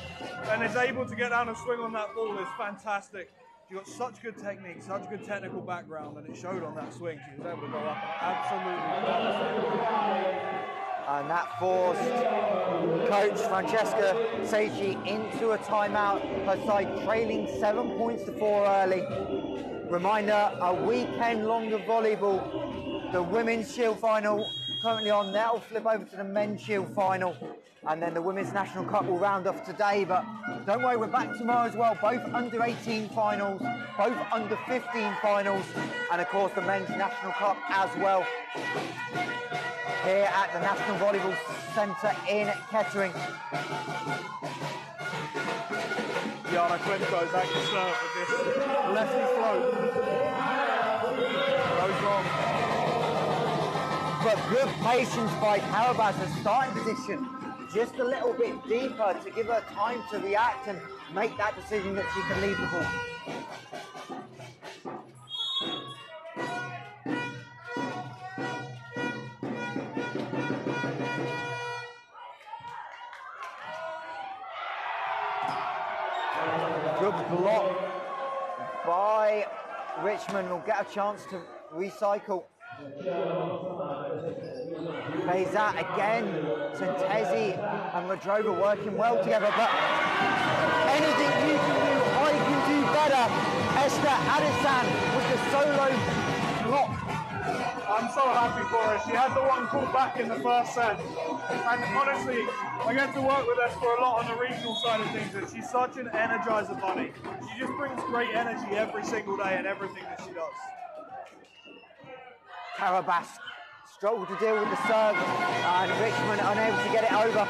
and is able to get down and swing on that ball is fantastic. She's got such good technique, such good technical background, and it showed on that swing. She was able to go up and absolutely devastated. And that forced coach Francesca Seichi into a timeout. Her side trailing 7 points to 4 early. Reminder, a weekend longer volleyball. The women's shield final currently on. That'll flip over to the men's shield final. And then the Women's National Cup will round off today. But don't worry, we're back tomorrow as well. Both under 18 finals, both under 15 finals. And of course the Men's National Cup as well. Here at the National Volleyball Centre in Kettering. Jana Klimko is at the serve with this lefty float. Goes wrong. But good patience by Carabas, her starting position just a little bit deeper to give her time to react and make that decision that she can leave the ball. Good block by Richmond. Will get a chance to recycle. Bezat again, Santesi and Radrova working well together, but anything you can do, I can do better. Esther Adesan with the solo block. I'm so happy for her. She had the one called back in the first set. And honestly, I get to work with Esther a lot on the regional side of things, and she's such an energizer bunny. She just brings great energy every single day in everything that she does. Carabas struggled to deal with the serve, and Richmond unable to get it over.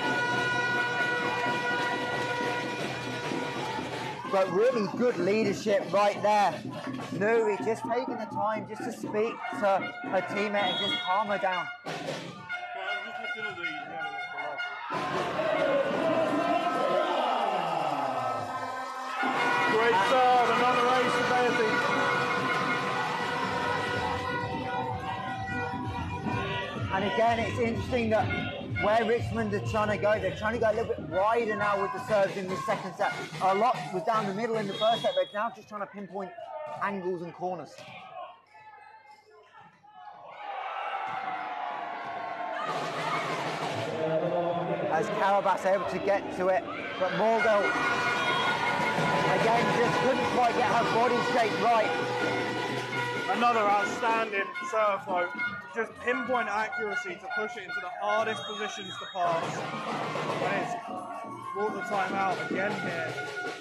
But really good leadership right there. Nuri just taking the time just to speak to her teammate and just calm her down. Great serve, another ace for Beatty. And again, it's interesting that where Richmond are trying to go, they're trying to go a little bit wider now with the serves in this second set. A lot was down the middle in the first set, but now just trying to pinpoint angles and corners. As Carabas able to get to it, but Morgul again just couldn't quite get her body shape right. Another outstanding serve float. Just pinpoint accuracy to push it into the hardest positions to pass. And it's brought the timeout again here.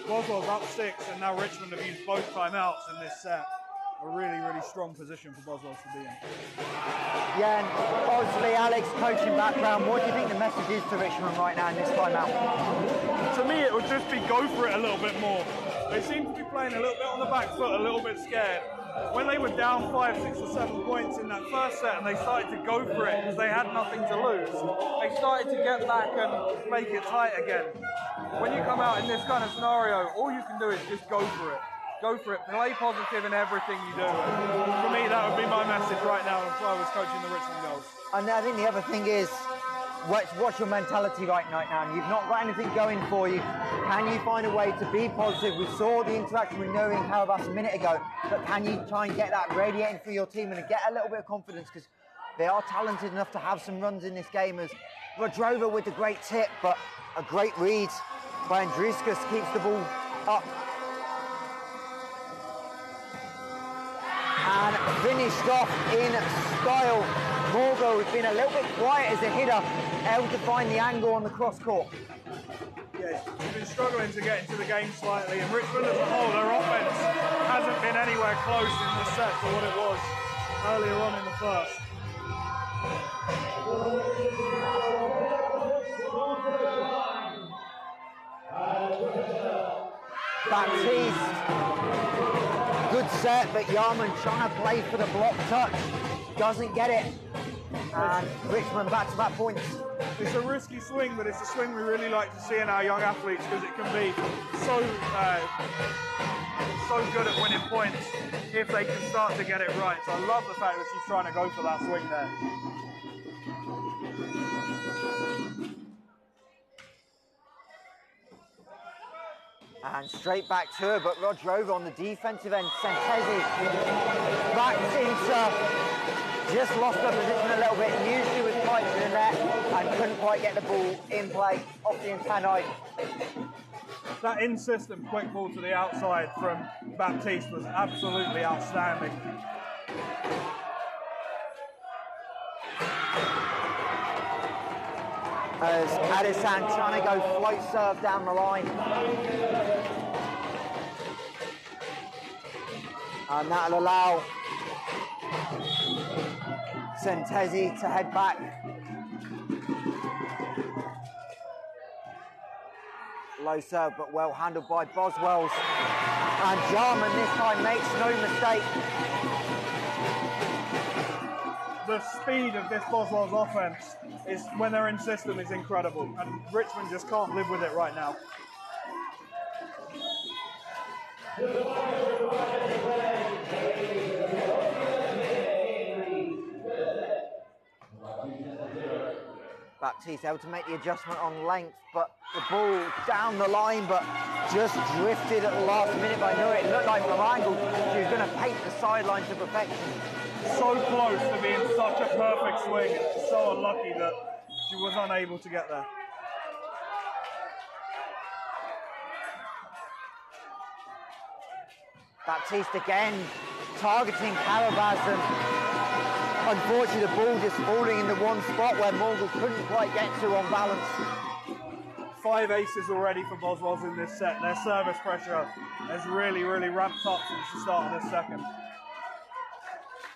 Boswells up 6, and now Richmond have used both timeouts in this set. A really, really strong position for Boswells to be in. Yeah, and obviously Alex, coaching background, what do you think the message is to Richmond right now in this timeout? To me, it would just be go for it a little bit more. They seem to be playing a little bit on the back foot, a little bit scared. When they were down 5, 6 or 7 points in that first set and they started to go for it because they had nothing to lose, they started to get back and make it tight again. When you come out in this kind of scenario, all you can do is just go for it. Go for it, play positive in everything you do. For me, that would be my message right now if I was coaching the Richmond girls. And I think the other thing is, what's your mentality right now? You've not got anything going for you. Can you find a way to be positive? We saw the interaction with Nuri and Carabas a minute ago, but can you try and get that radiating through your team and get a little bit of confidence, because they are talented enough to have some runs in this game, as Radrova with the great tip, but a great read by Andriuskas keeps the ball up. And finished off in style. Morgul has been a little bit quiet as a hitter, able to find the angle on the cross court. Yeah, he's been struggling to get into the game slightly, and Richmond as a whole, their offense hasn't been anywhere close in the set to what it was earlier on in the first. Baptiste, good set, but Yarman trying to play for the block touch, doesn't get it. And Richmond back-to-back points. It's a risky swing, but it's a swing we really like to see in our young athletes, because it can be so good at winning points if they can start to get it right. So I love the fact that she's trying to go for that swing there. And straight back to her, but Rodrova on the defensive end. Sentesi back into, just lost her position a little bit. Knew she was tight to the net and couldn't quite get the ball in play off the antennae. That in-system quick ball to the outside from Baptiste was absolutely outstanding. As Adesan trying to go float serve down the line. And that'll allow Sentesi to head back. Low serve, but well handled by Boswells. And Jarman this time makes no mistake. The speed of this Boswells offense is, when they're in system, is incredible, and Richmond just can't live with it right now. Baptiste able to make the adjustment on length, but the ball down the line, but just drifted at the last minute by Nuri. It looked like from angle she was going to paint the sideline to perfection. So close to being such a perfect swing, and so unlucky that she was unable to get there. Baptiste again targeting Carabas, and unfortunately the ball just falling in the one spot where Morgul couldn't quite get to on balance. 5 aces already for Boswells in this set. Their service pressure has really ramped up since the start of this second.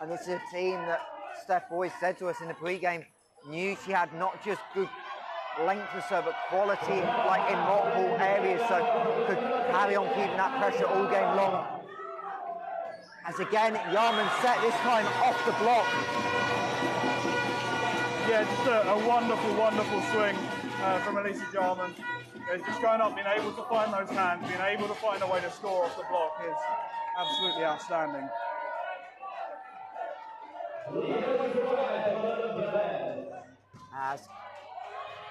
And this is a team that Steph Boyce said to us in the pre-game, knew she had not just good length of serve, but quality like in multiple areas, so could carry on keeping that pressure all game long. As again, Yarman set this time off the block. Yeah, just a wonderful swing from Elisa Jarman. Just going up, being able to find those hands, being able to find a way to score off the block is absolutely outstanding. As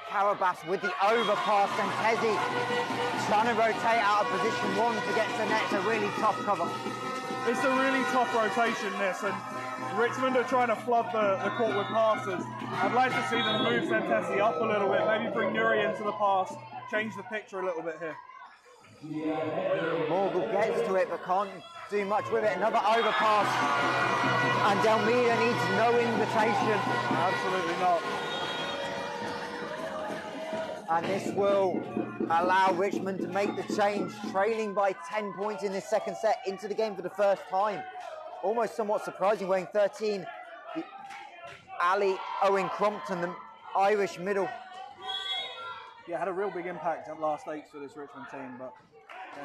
Carabas with the overpass, and Tezzi trying to rotate out of position one to get to net. It's a really tough cover. It's a really tough rotation, this, and Richmond are trying to flood the court with passes. I'd like to see them move Sentesi up a little bit, maybe bring Nuri into the pass, change the picture a little bit here. Morgul gets to it but can't do much with it. Another overpass, and Delmida needs no invitation. Absolutely not. And this will allow Richmond to make the change, trailing by 10 points in this second set into the game for the first time. Almost somewhat surprising, wearing 13, Ali Owen Crompton, the Irish middle. Yeah, had a real big impact at last eights for this Richmond team, but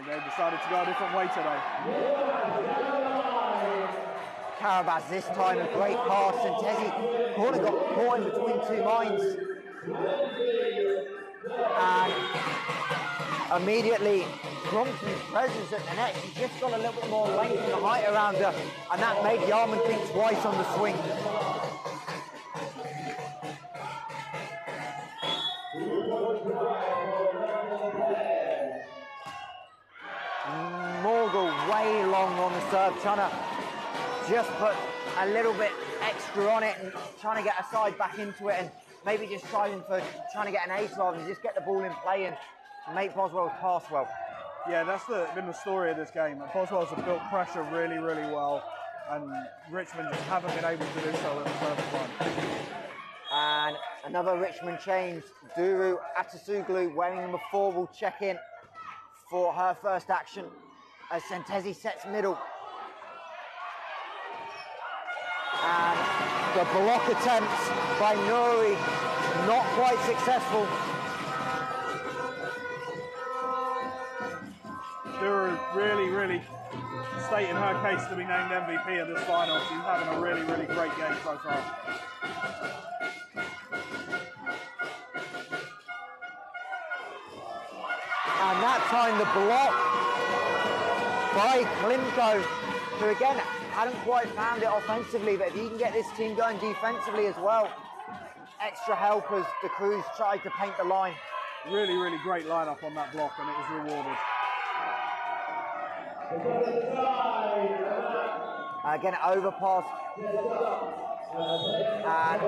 they decided to go a different way today. Carabas this time, a great pass, and Tezzi got caught in between two minds. And immediately Crompton's presence at the net, she just got a little bit more length and height around her, and that made Yarman think twice on the swing. Morgul way long on the serve, trying to just put a little bit extra on it and trying to get a side back into it, and maybe just trying to get an ace rather than just get the ball in play and make Boswells pass well. Yeah, that's been the story of this game. Boswells have built pressure really well, and Richmond just haven't been able to do so in the service line. And another Richmond change. Duru Atasuglu, wearing number 4, will check in for her first action as Sentesi sets middle. And the block attempt by Nuri, not quite successful. Duru really stating her case to be named MVP of this final. She's having a really great game so far. And that time the block by Klimko, who again hadn't quite found it offensively, but if you can get this team going defensively as well, extra help as the Crews tried to paint the line. Really great lineup on that block, and it was rewarded. Again, overpass. And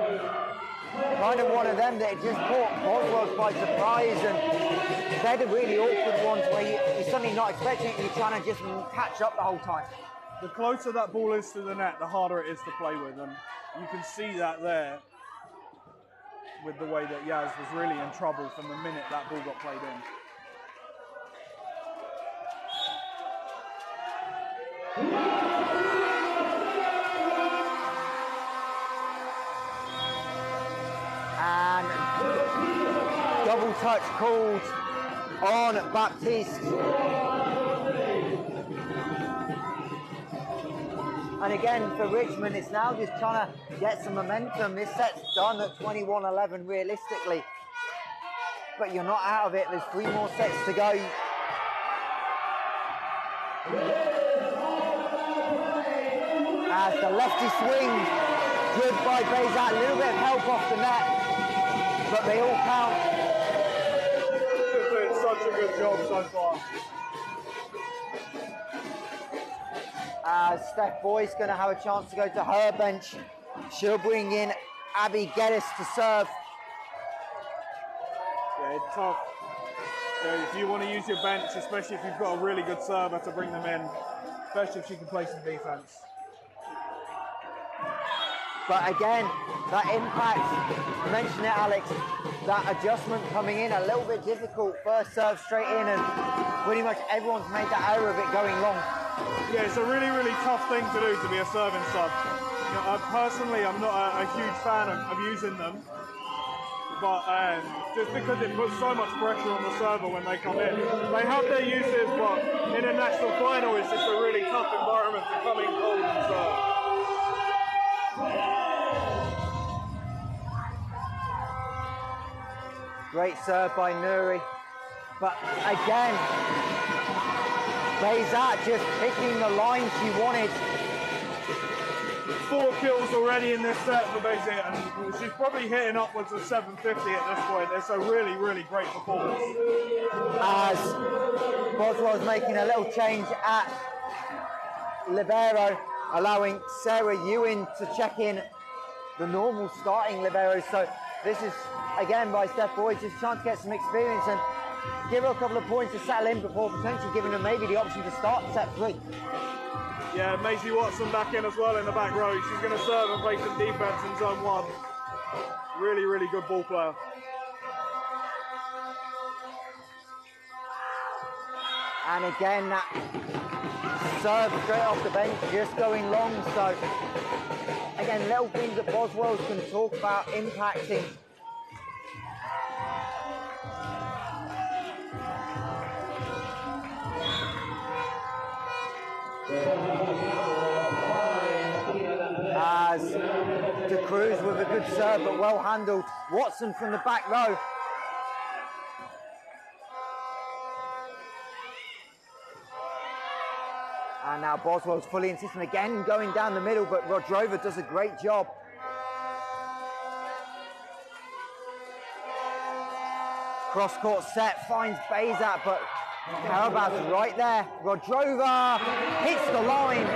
kind of one of them that just caught Boswells by surprise, and they're the really awkward ones where you're suddenly not expecting it and you're trying to just catch up the whole time. The closer that ball is to the net, the harder it is to play with, and you can see that there with the way that Yaz was really in trouble from the minute that ball got played in. And double touch called on Baptiste. And again, for Richmond, it's now just trying to get some momentum. This set's done at 21-11 realistically. But you're not out of it. There's 3 more sets to go. As the lefty swing, good by Bezat. A little bit of help off the net, but they all count. They're doing such a good job so far. Steph Boyd's going to have a chance to go to her bench. She'll bring in Abby Geddes to serve. Yeah, it's tough. If you want to use your bench, especially if you've got a really good server to bring them in, especially if she can play some defense. But again, that impact, you mentioned it, Alex, that adjustment coming in, a little bit difficult. First serve straight in, and pretty much everyone's made that error of it going long. Yeah, it's a really, really tough thing to do to be a serving sub. You know, personally, I'm not a huge fan of using them, but just because it puts so much pressure on the server when they come in. They have their uses, but in a national final, it's just a really tough environment to come in cold and serve. Great serve by Nuri, but again, Bezat just picking the line she wanted. 4 kills already in this set for Bezat, and she's probably hitting upwards of 750 at this point. It's a really, really great performance. As Boswell's making a little change at libero, allowing Sarah Ewing to check in the normal starting libero. So this is, again, by Steph Boyd, just trying to get some experience and give her a couple of points to settle in before potentially giving her maybe the option to start set 3. Yeah, Maisie Watson back in as well in the back row. She's going to serve and play some defense in zone 1. Really, really good ball player. And again, that serve straight off the bench, just going long. So again, little things that Boswells can talk about impacting. As De Cruz with a good serve, but well handled. Watson from the back row. And now Boswell's fully insistent again, going down the middle, but Rodrova does a great job. Cross-court set, finds Bezat, but Karabat's right there. Rodrova hits the line.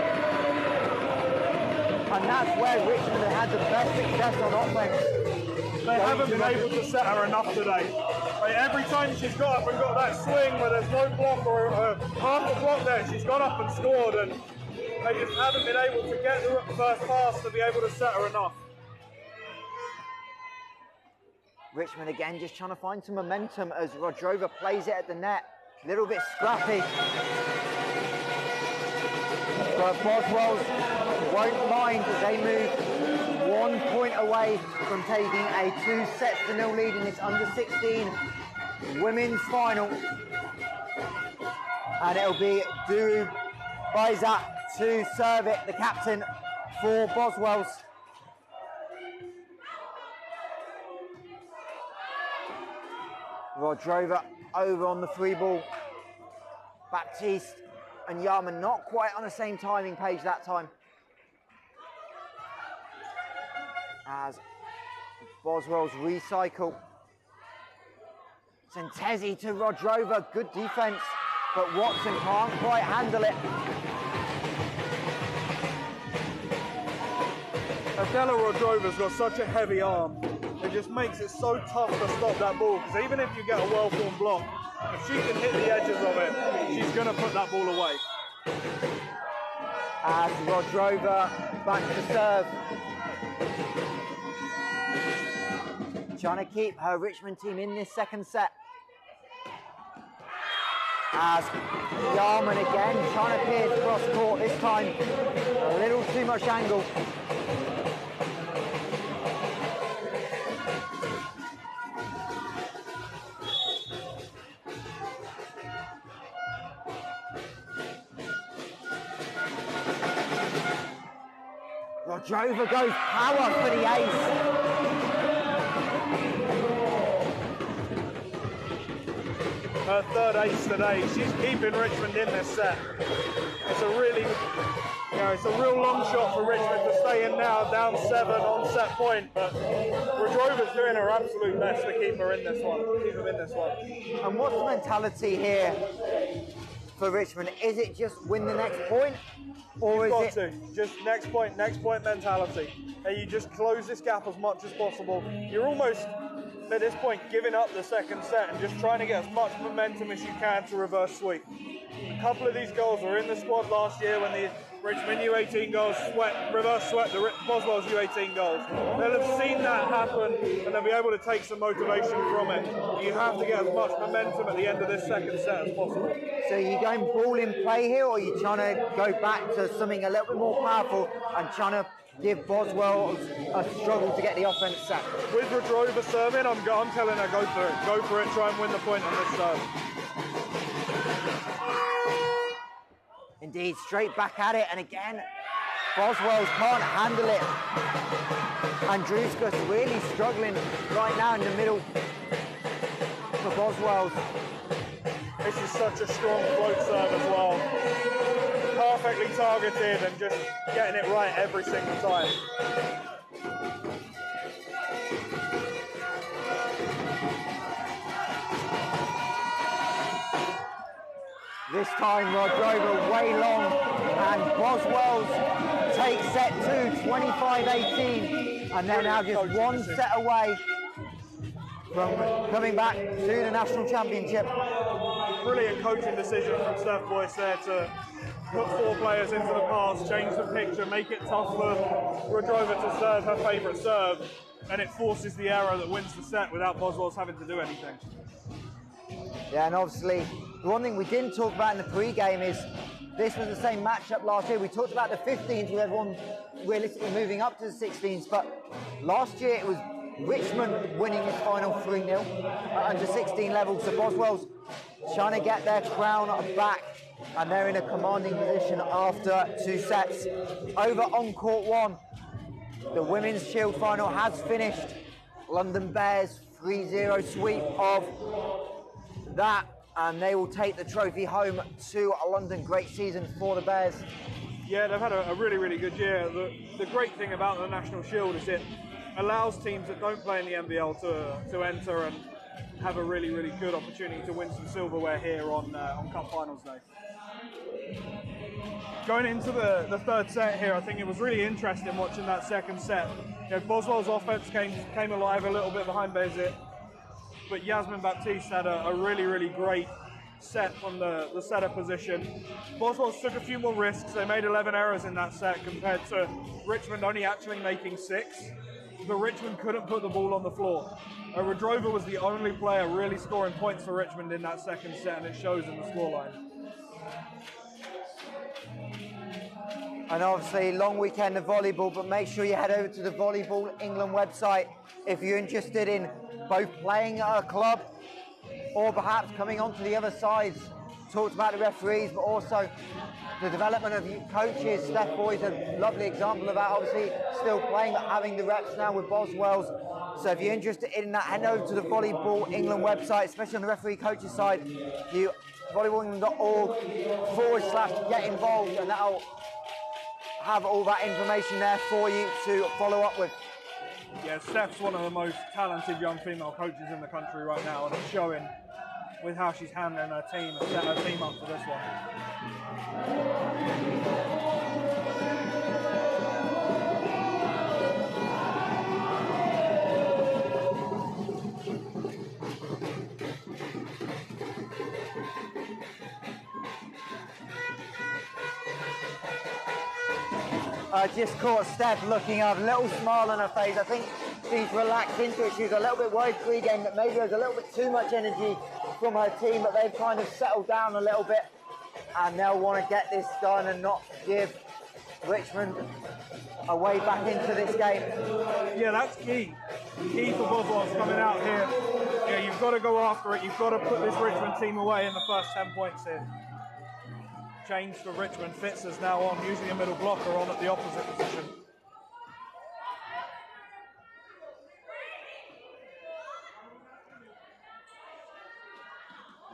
And that's where Richmond had the best success on offense. They haven't been able to set her enough today. Like, every time she's got up and got that swing where there's no block or half a block there, she's gone up and scored, and they just haven't been able to get the first pass to be able to set her enough. Richmond again just trying to find some momentum as Rodrova plays it at the net. A little bit scrappy. But Boswells won't mind as they move 1 point away from taking a 2-0 lead in this under-16 women's final. And it'll be Duru Bezat to serve it, the captain for Boswells. Rodrova over on the 3 ball. Baptiste and Yarman not quite on the same timing page that time. As Boswells recycle. Sentesi to Rodrova, good defense. but Watson can't quite handle it. Adela Rodrova's got such a heavy arm. It just makes it so tough to stop that ball, because even if you get a well-formed block, if she can hit the edges of it, she's going to put that ball away. As Rodrova back to serve. Trying to keep her Richmond team in this second set. As Yarman again trying to pierce cross court, this time a little too much angle. Rodrova goes power for the ace. Her third ace today. She's keeping Richmond in this set. It's a really, it's a real long shot for Richmond to stay in now, down 7 on set point. But Rodrova's doing her absolute best to keep her in this one. Keep them in this one. And what's the mentality here for Richmond? Is it just win the next point? Or You've is got it to. Just next point mentality. And you just close this gap as much as possible. You're almost, at this point, giving up the second set and just trying to get as much momentum as you can to reverse sweep. A couple of these goals were in the squad last year when the Richmond U18 goals reverse swept the Boswells U18 goals. They'll have seen that happen and they'll be able to take some motivation from it. You have to get as much momentum at the end of this second set as possible. So are you going ball in play here, or are you trying to go back to something a little bit more powerful and trying to give Boswells a struggle to get the offense set? With Rodrova serving, I'm telling her go for it. Go for it, try and win the point on this serve. Indeed, straight back at it, and again, Boswells can't handle it. Andruska's really struggling right now in the middle for Boswells. This is such a strong float serve as well. Perfectly targeted and just getting it right every single time. This time Rodrova way long, and Boswells take set 2, 25-18, and they're now just one set away from coming back to the national championship. Brilliant coaching decision from Steph Boyce there to put 4 players into the pass, change the picture, make it tough for Rodrova to serve her favourite serve, and it forces the error that wins the set without Boswells having to do anything. Yeah, and obviously, the one thing we didn't talk about in the pre-game is this was the same matchup last year. We talked about the 15s with everyone realistically moving up to the 16s, but last year it was Richmond winning its final 3-0 at under 16 levels. So Boswells trying to get their crown back, and they're in a commanding position after 2 sets. Over on court 1, the Women's Shield final has finished. London Bears 3-0 sweep of that, and they will take the trophy home to London. Great season for the Bears. Yeah, they've had a really, really good year. The great thing about the National Shield is it allows teams that don't play in the NBL to enter and have a really, really good opportunity to win some silverware here on Cup Finals Day. Going into the third set here, I think it was really interesting watching that second set. You know, Boswell's offense came alive a little bit behind Bezit, but Yasmin Baptiste had a really, really great set from the setter position. Boswells took a few more risks. They made 11 errors in that set compared to Richmond only actually making 6. But Richmond couldn't put the ball on the floor. Rodrova was the only player really scoring points for Richmond in that second set, and it shows in the scoreline. And obviously, long weekend of volleyball, but make sure you head over to the Volleyball England website if you're interested in both playing at a club or perhaps coming onto the other sides. Talked about the referees, but also the development of coaches. Steph Boy's a lovely example of that, obviously still playing, but having the reps now with Boswells. So if you're interested in that, head over to the Volleyball England website, especially on the referee coaches side, volleyballengland.org/get involved, and that'll have all that information there for you to follow up with. Yeah, Steph's one of the most talented young female coaches in the country right now, and it's showing with how she's handling her team and set her team up for this one. I just caught Steph looking up, a little smile on her face. I think she's relaxed into it. She was a little bit worried pre-game that maybe there was a little bit too much energy from her team, but they've kind of settled down a little bit and they'll want to get this done and not give Richmond a way back into this game. Yeah, that's key. Key for Boswells coming out here. Yeah, you've got to go after it. You've got to put this Richmond team away in the first 10 points here. Change for Richmond. Fitz is now on, using a middle blocker on at the opposite position.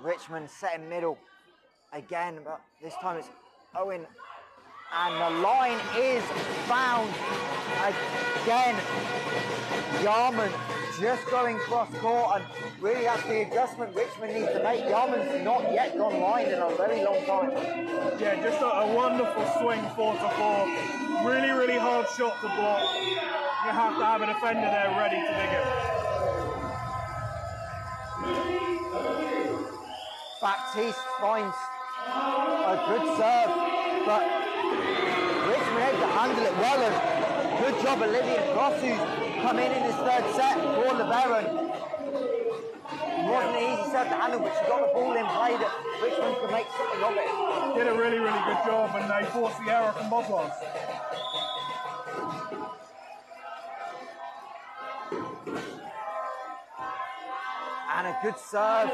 Richmond setting middle again, but this time it's Owen. And the line is found again. Yarman just going cross court, and really that's the adjustment Richmond needs to make. Yarman's not yet gone line in a very long time. Yeah, just a wonderful swing 4-4. Really, really hard shot to block. You have to have a defender there ready to dig it. Baptiste finds a good serve, but Richmond able to handle it well, and good job Olivia Cross, who's come in his third set for Leveron. It wasn't an easy serve to handle, but she got the ball in play that Richmond could make something of it. Did a really, really good job, and they forced the error from Boswells. And a good serve.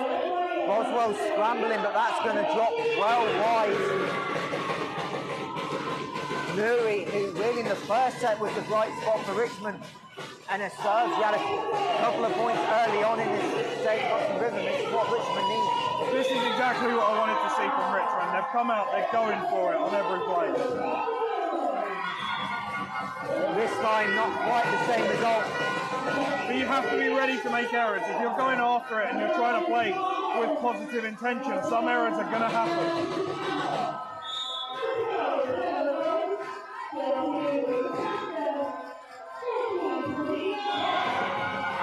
Boswell's scrambling, but that's going to drop well wide. Nuri, who really in the first set was the bright spot for Richmond, and a serve. She had a couple of points early on in this stage of rhythm. It's what Richmond needs. This is exactly what I wanted to see from Richmond. They've come out, they're going for it on every play. This time, not quite the same result. But you have to be ready to make errors. If you're going after it and you're trying to play with positive intention, some errors are going to happen.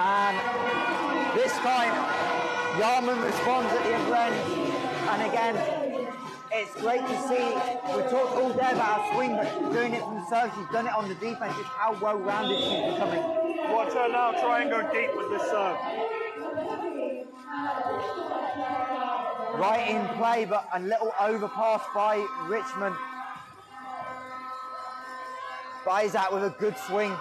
And this time, Yarman responds at the other end. And again, it's great to see. We talked all day about her swing, but doing it from the serve, she's done it on the defense, just how well-rounded she's becoming. Watch her now try and go deep with this serve. Right in play, but a little overpass by Richmond. Buys out with a good swing.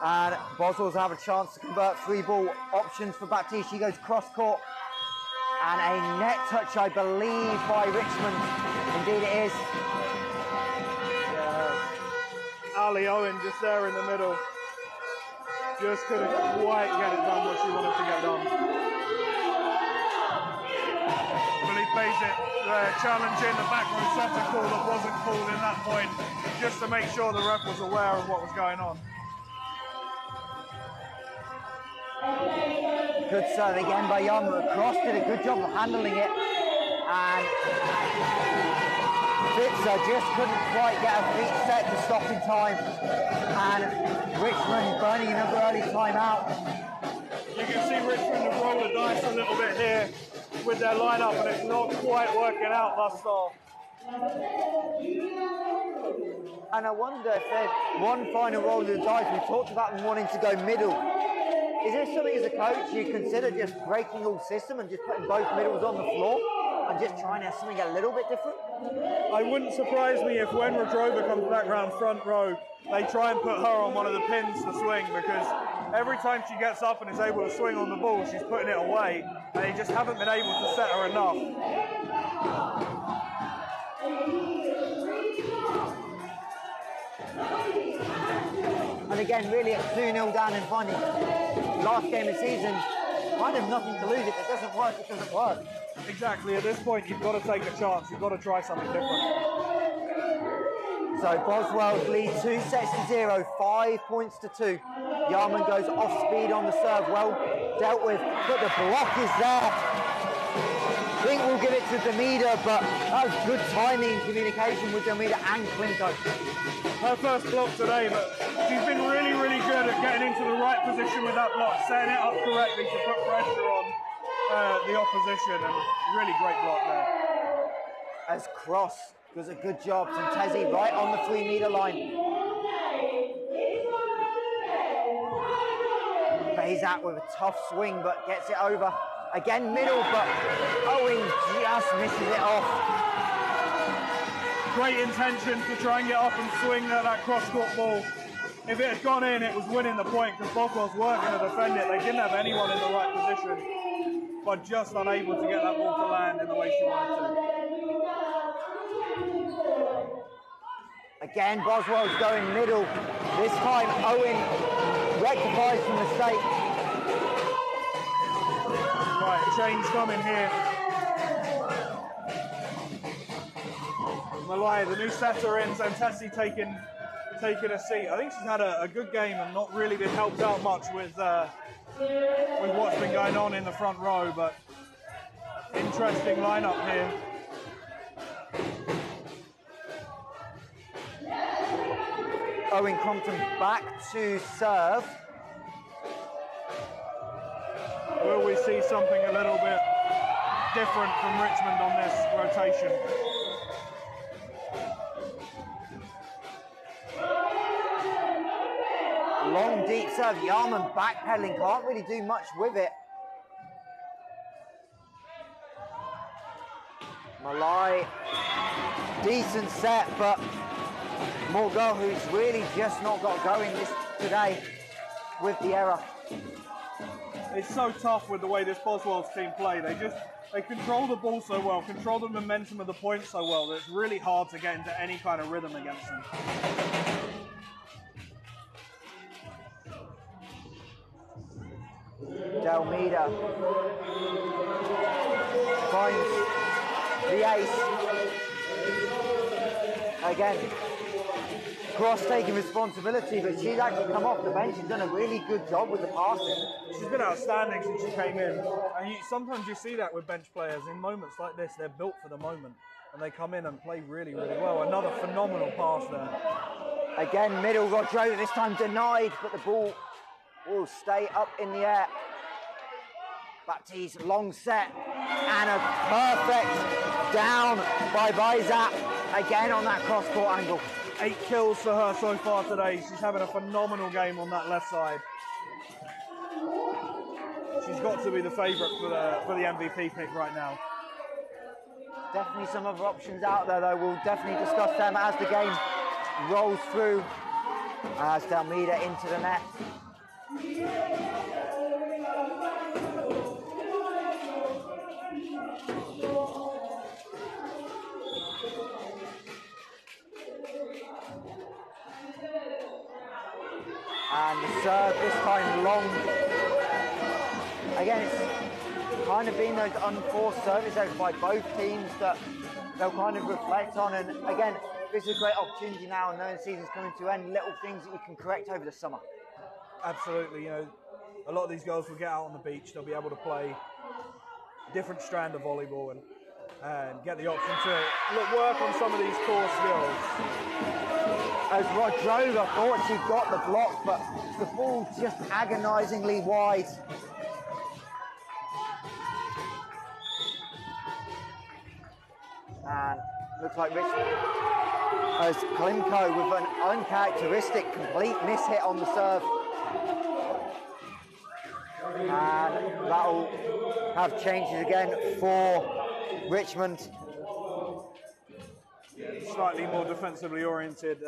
And Boswells have a chance to convert free ball options for Baptiste. She goes cross court. And a net touch, I believe, by Richmond. Indeed it is. Yeah. Ali Owen just there in the middle. Just couldn't quite get it done what she wanted to get done. Philippe Bezit challenging the back row setter call that wasn't called in that point, just to make sure the ref was aware of what was going on. Good serve again by Yarman. Cross did a good job of handling it. And Fitzer just couldn't quite get her feet set to stop in time. And Richmond burning another early timeout. You can see Richmond have rolled the dice a little bit here with their lineup, and it's not quite working out thus far. And I wonder if there's one final roll of the dice. We talked about them wanting to go middle. Is there something as a coach you consider just breaking all system and just putting both middles on the floor and just trying to have something a little bit different? I wouldn't surprise me if when Rodrova comes back round front row, they try and put her on one of the pins to swing, because every time she gets up and is able to swing on the ball, she's putting it away, and they just haven't been able to set her enough. And again, really at 2-0 down and finding last game of the season, kind of nothing to lose. If it doesn't work, it doesn't work. Exactly, at this point you've got to take a chance, you've got to try something different. So Boswells lead 2-0, 5 points to 2. Yarman goes off speed on the serve, well dealt with, but the block is there. think we'll give it to Demida, but that was good timing and communication with Demida and Klimko. Her first block today, but she's been really, really good at getting into the right position with that block, setting it up correctly to put pressure on the opposition, and really great block there. As Cross does a good job, Santesi right on the 3 meter line. Bays out with a tough swing, but gets it over. Again, middle, but Owen just misses it off. Great intention to try and get up and swing that cross-court ball. If it had gone in, it was winning the point because Boswells were going to defend it. They didn't have anyone in the right position, but just unable to get that ball to land in the way she wanted to. Again, Boswell's going middle. This time, Owen rectifies the mistake. Right, change coming here. Malaya, the new setter in, Santesi taking a seat. I think she's had a good game and not really been helped out much with what's been going on in the front row, but interesting lineup here. Owen Compton back to serve. Will we see something a little bit different from Richmond on this rotation? Long deep serve, Yarman backpedaling, can't really do much with it. Malai, decent set, but Morgo, who's really just not got going today with the error. It's so tough with the way this Boswells team play. They control the ball so well, control the momentum of the points so well that it's really hard to get into any kind of rhythm against them. Delmeda finds the ace. Again, Cross taking responsibility, but she's actually come off the bench and done a really good job with the passing. She's been outstanding since she came in. And sometimes you see that with bench players. In moments like this, they're built for the moment. And they come in and play really, really well. Another phenomenal pass there. Again, middle, Rodro, this time denied, but the ball will stay up in the air. Baptiste, long set, and a perfect down by Vizat, again on that cross-court angle. 8 kills for her so far today. She's having a phenomenal game on that left side. She's got to be the favourite for the MVP pick right now. Definitely some other options out there, though. We'll definitely discuss them as the game rolls through. As Delmeda into the net. And the serve this time long. Again, it's kind of been those unforced service errors by both teams that they'll kind of reflect on. And again, this is a great opportunity now, and knowing the season's coming to an end, little things that you can correct over the summer. Absolutely, you know, a lot of these girls will get out on the beach, they'll be able to play a different strand of volleyball and get the option to work on some of these core skills. As Rodrova thought she got the block, but the ball just agonisingly wide. And looks like Richmond as Klimko with an uncharacteristic complete miss hit on the serve. And that'll have changes again for Richmond. Slightly more defensively oriented.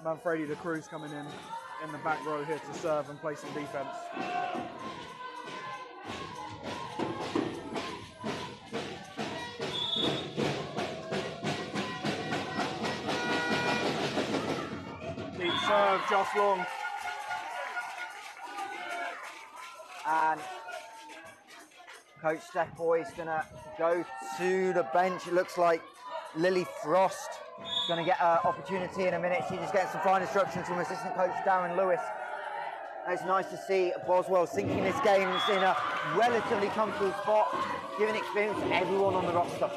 Manfredi de Cruz coming in the back row here to serve and play some defense. Deep serve, just long. And Coach Steph Boy is going to go to the bench. It looks like Lily Frost going to get an opportunity in a minute. She's just getting some fine instructions from assistant coach Darren Lewis. And it's nice to see Boswells sinking this game in a relatively comfortable spot, giving experience to everyone on the roster.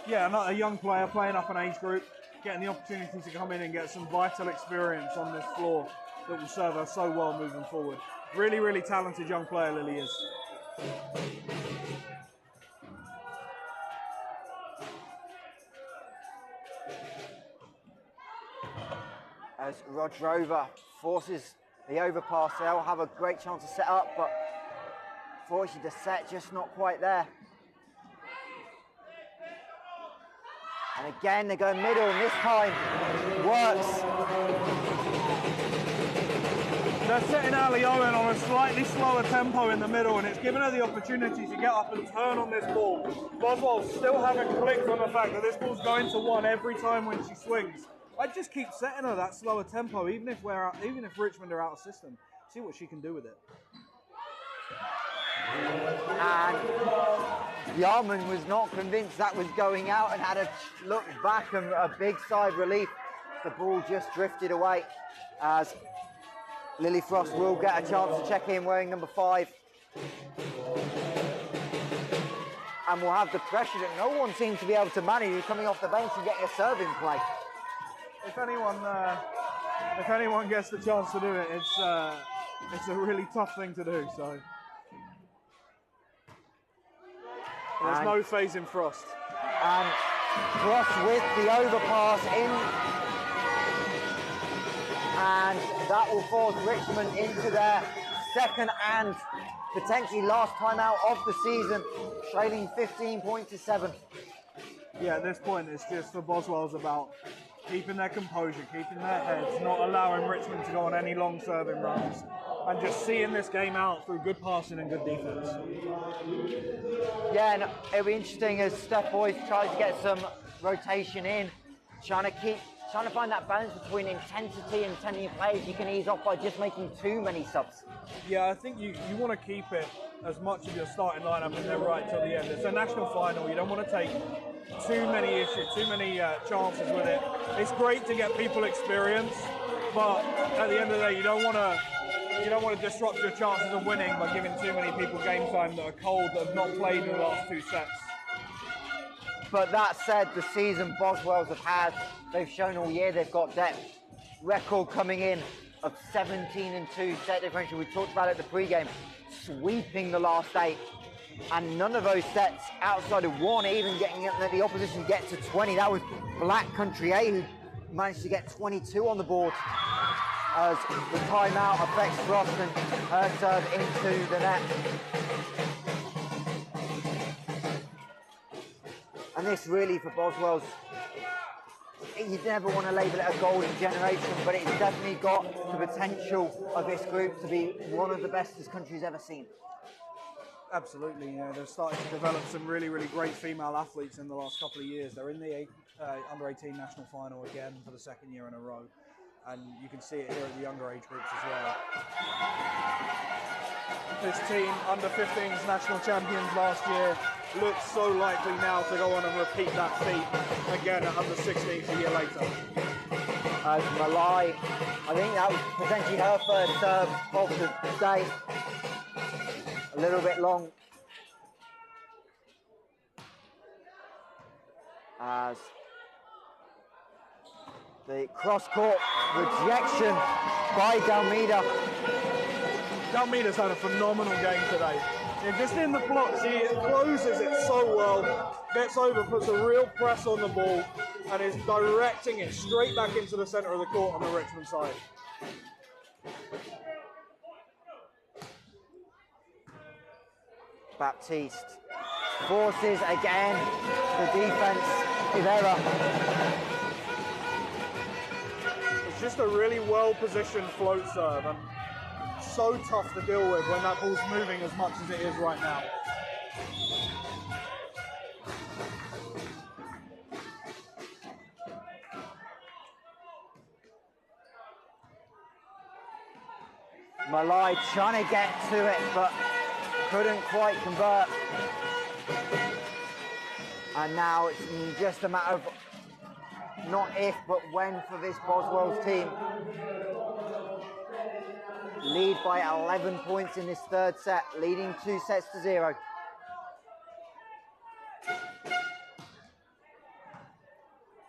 Yeah, not a young player playing up an age group, getting the opportunity to come in and get some vital experience on this floor that will serve her so well moving forward. Really, really talented young player, Lily is. As Rodrova forces the overpass, they'll have a great chance to set up, but fortunately the set just not quite there. And again they go middle, and this time works. They're setting Ali Owen on a slightly slower tempo in the middle, and it's given her the opportunity to get up and turn on this ball. Boswells still haven't clicked on the fact that this ball's going to one every time when she swings. I'd just keep setting her that slower tempo, even if Richmond are out of system. See what she can do with it. And Yarman was not convinced that was going out and had a look back and a big sigh of relief. The ball just drifted away, as Lily Frost will get a chance to check in wearing number 5. And will have the pressure that no one seems to be able to manage, coming off the bench and getting a serve in play. If anyone gets the chance to do it, it's a really tough thing to do. So there's no phase in Frost. And Frost with the overpass in, and that will force Richmond into their second and potentially last time out of the season, trailing 15 points to 7. Yeah, at this point it's just for Boswells about keeping their composure, keeping their heads, not allowing Richmond to go on any long serving runs, and just seeing this game out through good passing and good defence. Yeah, and it'll be interesting as Steph Boyce tries to get some rotation in, trying to find that balance between intensity and telling your players you can ease off by just making too many subs. Yeah, I think you want to keep it as much of your starting lineup in there right till the end. It's a national final. You don't want to take too many chances with it. It's great to get people experience, but at the end of the day, you don't want to disrupt your chances of winning by giving too many people game time that are cold, that have not played in the last 2 sets. But that said, the season Boswells have had, they've shown all year they've got depth. Record coming in of 17-2 set differential. We talked about it at the pre-game, sweeping the last 8. And none of those sets outside of one even getting the opposition get to 20. That was Black Country A who managed to get 22 on the board, as the timeout affects Frost and her serve into the net. And this really for Boswells, you never want to label it a golden generation, but it's definitely got the potential of this group to be one of the best this country's ever seen. Absolutely, yeah. They've started to develop some really, really great female athletes in the last couple of years. They're in the under-18 national final again for the 2nd year in a row. And you can see it here at the younger age groups as well. This team, under-15s national champions last year, looks so likely now to go on and repeat that feat again at under-16s a year later. As Malai, I think that was potentially her 3rd serve of the day. A little bit long. As the cross-court rejection by Dalmida. Dalmida's had a phenomenal game today. Yeah, just in the block, she closes it so well, gets over, puts a real press on the ball, and is directing it straight back into the centre of the court on the Richmond side. Baptiste forces again the defense is error. It's just a really well-positioned float serve, and so tough to deal with when that ball's moving as much as it is right now. Malai trying to get to it, but couldn't quite convert. And now it's just a matter of not if, but when for this Boswells team. lead by 11 points in this third set, leading 2-0.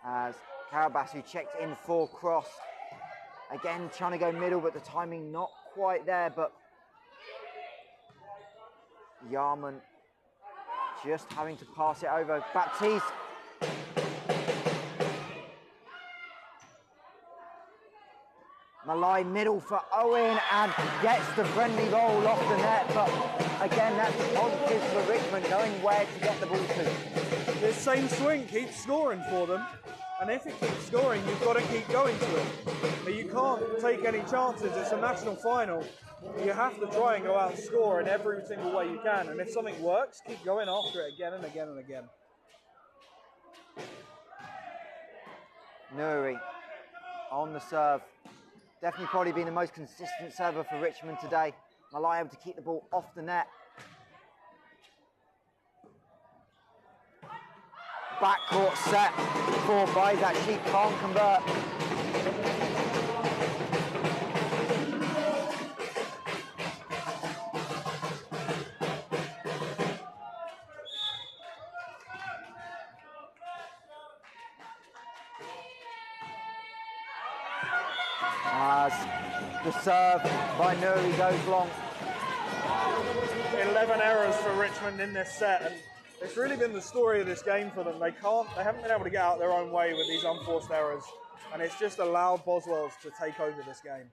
As Carabas, who checked in for cross, again trying to go middle, but the timing not quite there, but Yarman just having to pass it over. Baptiste. Malai middle for Owen and gets the friendly roll off the net, but again that's positive for Richmond, knowing where to get the ball to. This same swing keeps scoring for them, and if it keeps scoring, you've got to keep going to it. But you can't take any chances. It's a national final. You have to try and go out and score in every single way you can, and if something works, keep going after it again and again and again. Nuri on the serve. Definitely probably been the most consistent server for Richmond today. Malai able to keep the ball off the net. Backcourt set for Bizak. She can't convert. As the serve by Nuri goes long. 11 errors for Richmond in this set, and it's really been the story of this game for them. They haven't been able to get out their own way with these unforced errors, and it's just allowed Boswells to take over this game.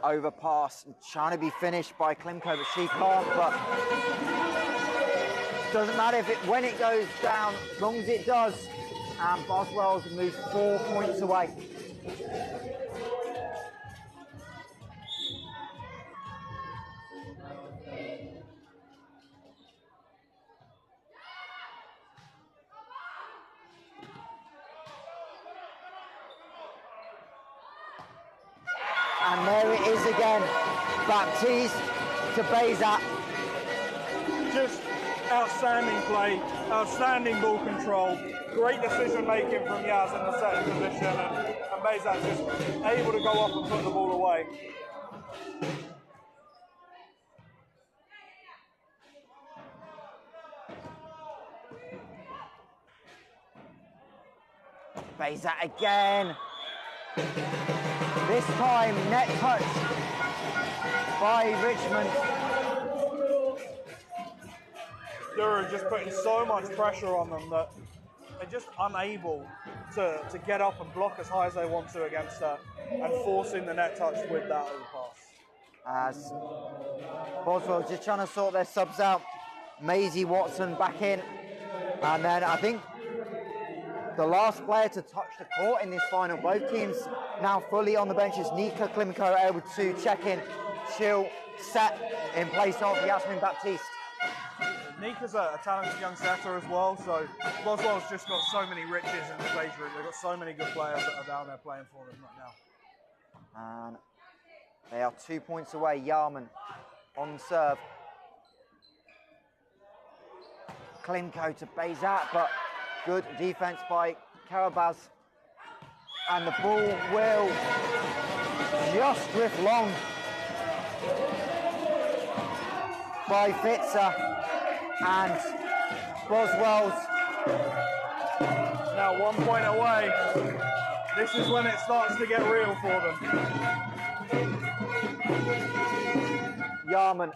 Overpass, trying to be finished by Klimko, but she can't. But doesn't matter when it goes down, as long as it does. And Boswells moves 4 points away. And there it is again. Baptiste to Bezat. Just outstanding play, outstanding ball control, great decision making from Yaz in the setting position, and Bezat just able to go up and put the ball away. Bezat again. This time net touch by Richmond. Durham just putting so much pressure on them that they're just unable to get up and block as high as they want to against her, and forcing the net touch with that overpass. As Boswell just trying to sort their subs out. Maisie Watson back in. And then I think the last player to touch the court in this final, both teams now fully on the benches. Nika Klimko able to check in. She'll set in place of Yasmin Baptiste. Nika's a talented young setter as well, so Boswell's just got so many riches in the players group. They've got so many good players that are down there playing for them right now. And they are 2 points away. Yarman on the serve. Klimko to Bezat, but good defense by Carabas. And the ball will just drift long by Fitzer. And Boswells now 1 point away. This is when it starts to get real for them. Yarman.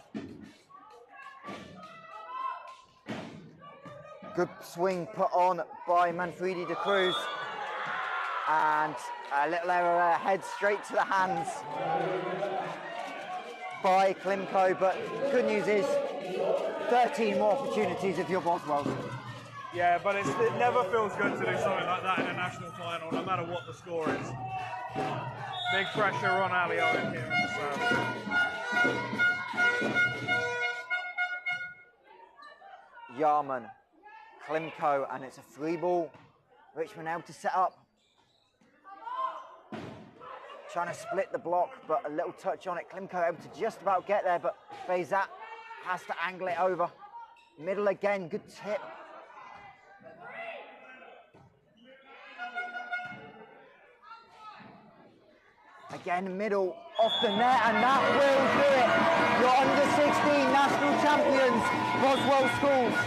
Good swing put on by Manfredi de Cruz. And a little error there, head straight to the hands by Klimko. But good news is 13 more opportunities if you're Boswells. Yeah, but it never feels good to do something like that in a national final, no matter what the score is. Big pressure on Ali Owen here in the serve. Yarman, Klimko, and it's a free ball. Richmond able to set up. Trying to split the block, but a little touch on it. Klimko able to just about get there, but Bezat has to angle it over. Middle again, good tip. Again, middle off the net, and that will do it. Your under-16 national champions, Boswell Schools.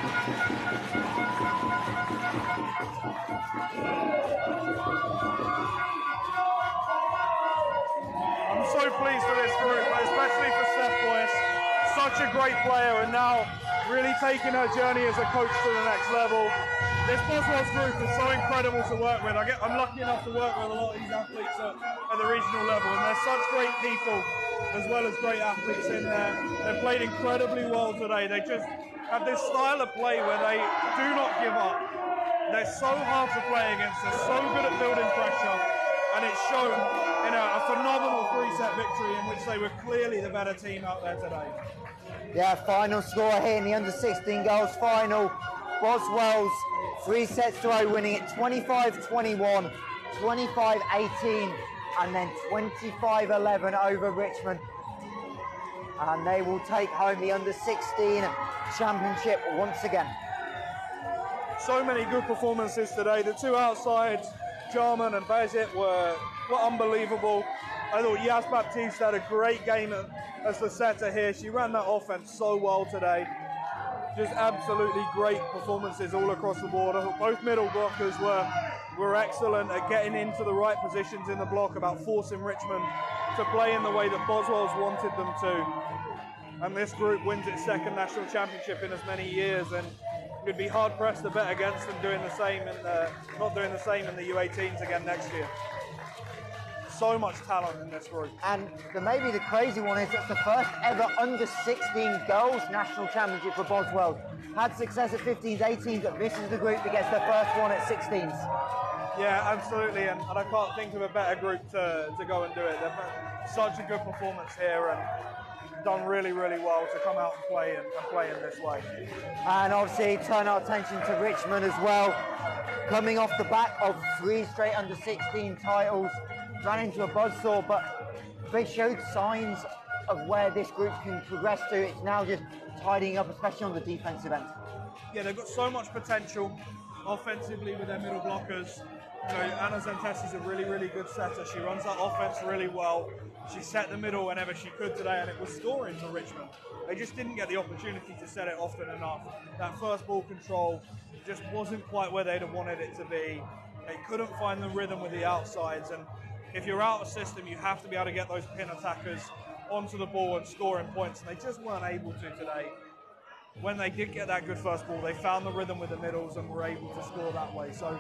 I'm so pleased for this group, especially for Steph Boyce. Such a great player, and now really taking her journey as a coach to the next level. This Boswells group is so incredible to work with. I'm lucky enough to work with a lot of these athletes at the regional level, and they're such great people as well as great athletes in there. They played incredibly well today. They just have this style of play where they do not give up. They're so hard to play against. They're so good at building pressure, and it's shown in a phenomenal 3-set victory in which they were clearly the better team out there today. Yeah, final score here in the under-16 girls final. Boswells 3 sets to 0, winning it 25-21, 25-18, and then 25-11 over Richmond. And they will take home the under-16 championship once again. So many good performances today. The two outsides, Jarman and Bezit, were unbelievable. I thought Yas Baptiste had a great game as the setter here. She ran that offense so well today. Just absolutely great performances all across the board. I thought both middle blockers were excellent at getting into the right positions in the block, about forcing Richmond to play in the way that Boswells wanted them to. And this group wins its second national championship in as many years, and you'd be hard pressed to bet against them doing the same not doing the same in the U18s again next year. So much talent in this group. And maybe the crazy one is it's the first ever under-16 girls national championship for Boswells. Had success at 15s, 18s, but this is the group that gets their first one at 16s. Yeah, absolutely, and I can't think of a better group to go and do it. They've had such a good performance here and done really, really well to come out and play in this way. And obviously turn our attention to Richmond as well. Coming off the back of 3 straight under-16 titles, ran into a buzzsaw, but they showed signs of where this group can progress to. It's now just tidying up, especially on the defensive end. Yeah, they've got so much potential offensively with their middle blockers. You know, Anna Zantesi is a really, really good setter. She runs that offense really well. She set the middle whenever she could today, and it was scoring for Richmond. They just didn't get the opportunity to set it often enough. That first ball control just wasn't quite where they'd have wanted it to be. They couldn't find the rhythm with the outsides, and if you're out of system, you have to be able to get those pin attackers onto the ball and scoring points, and they just weren't able to today. When they did get that good first ball, they found the rhythm with the middles and were able to score that way. So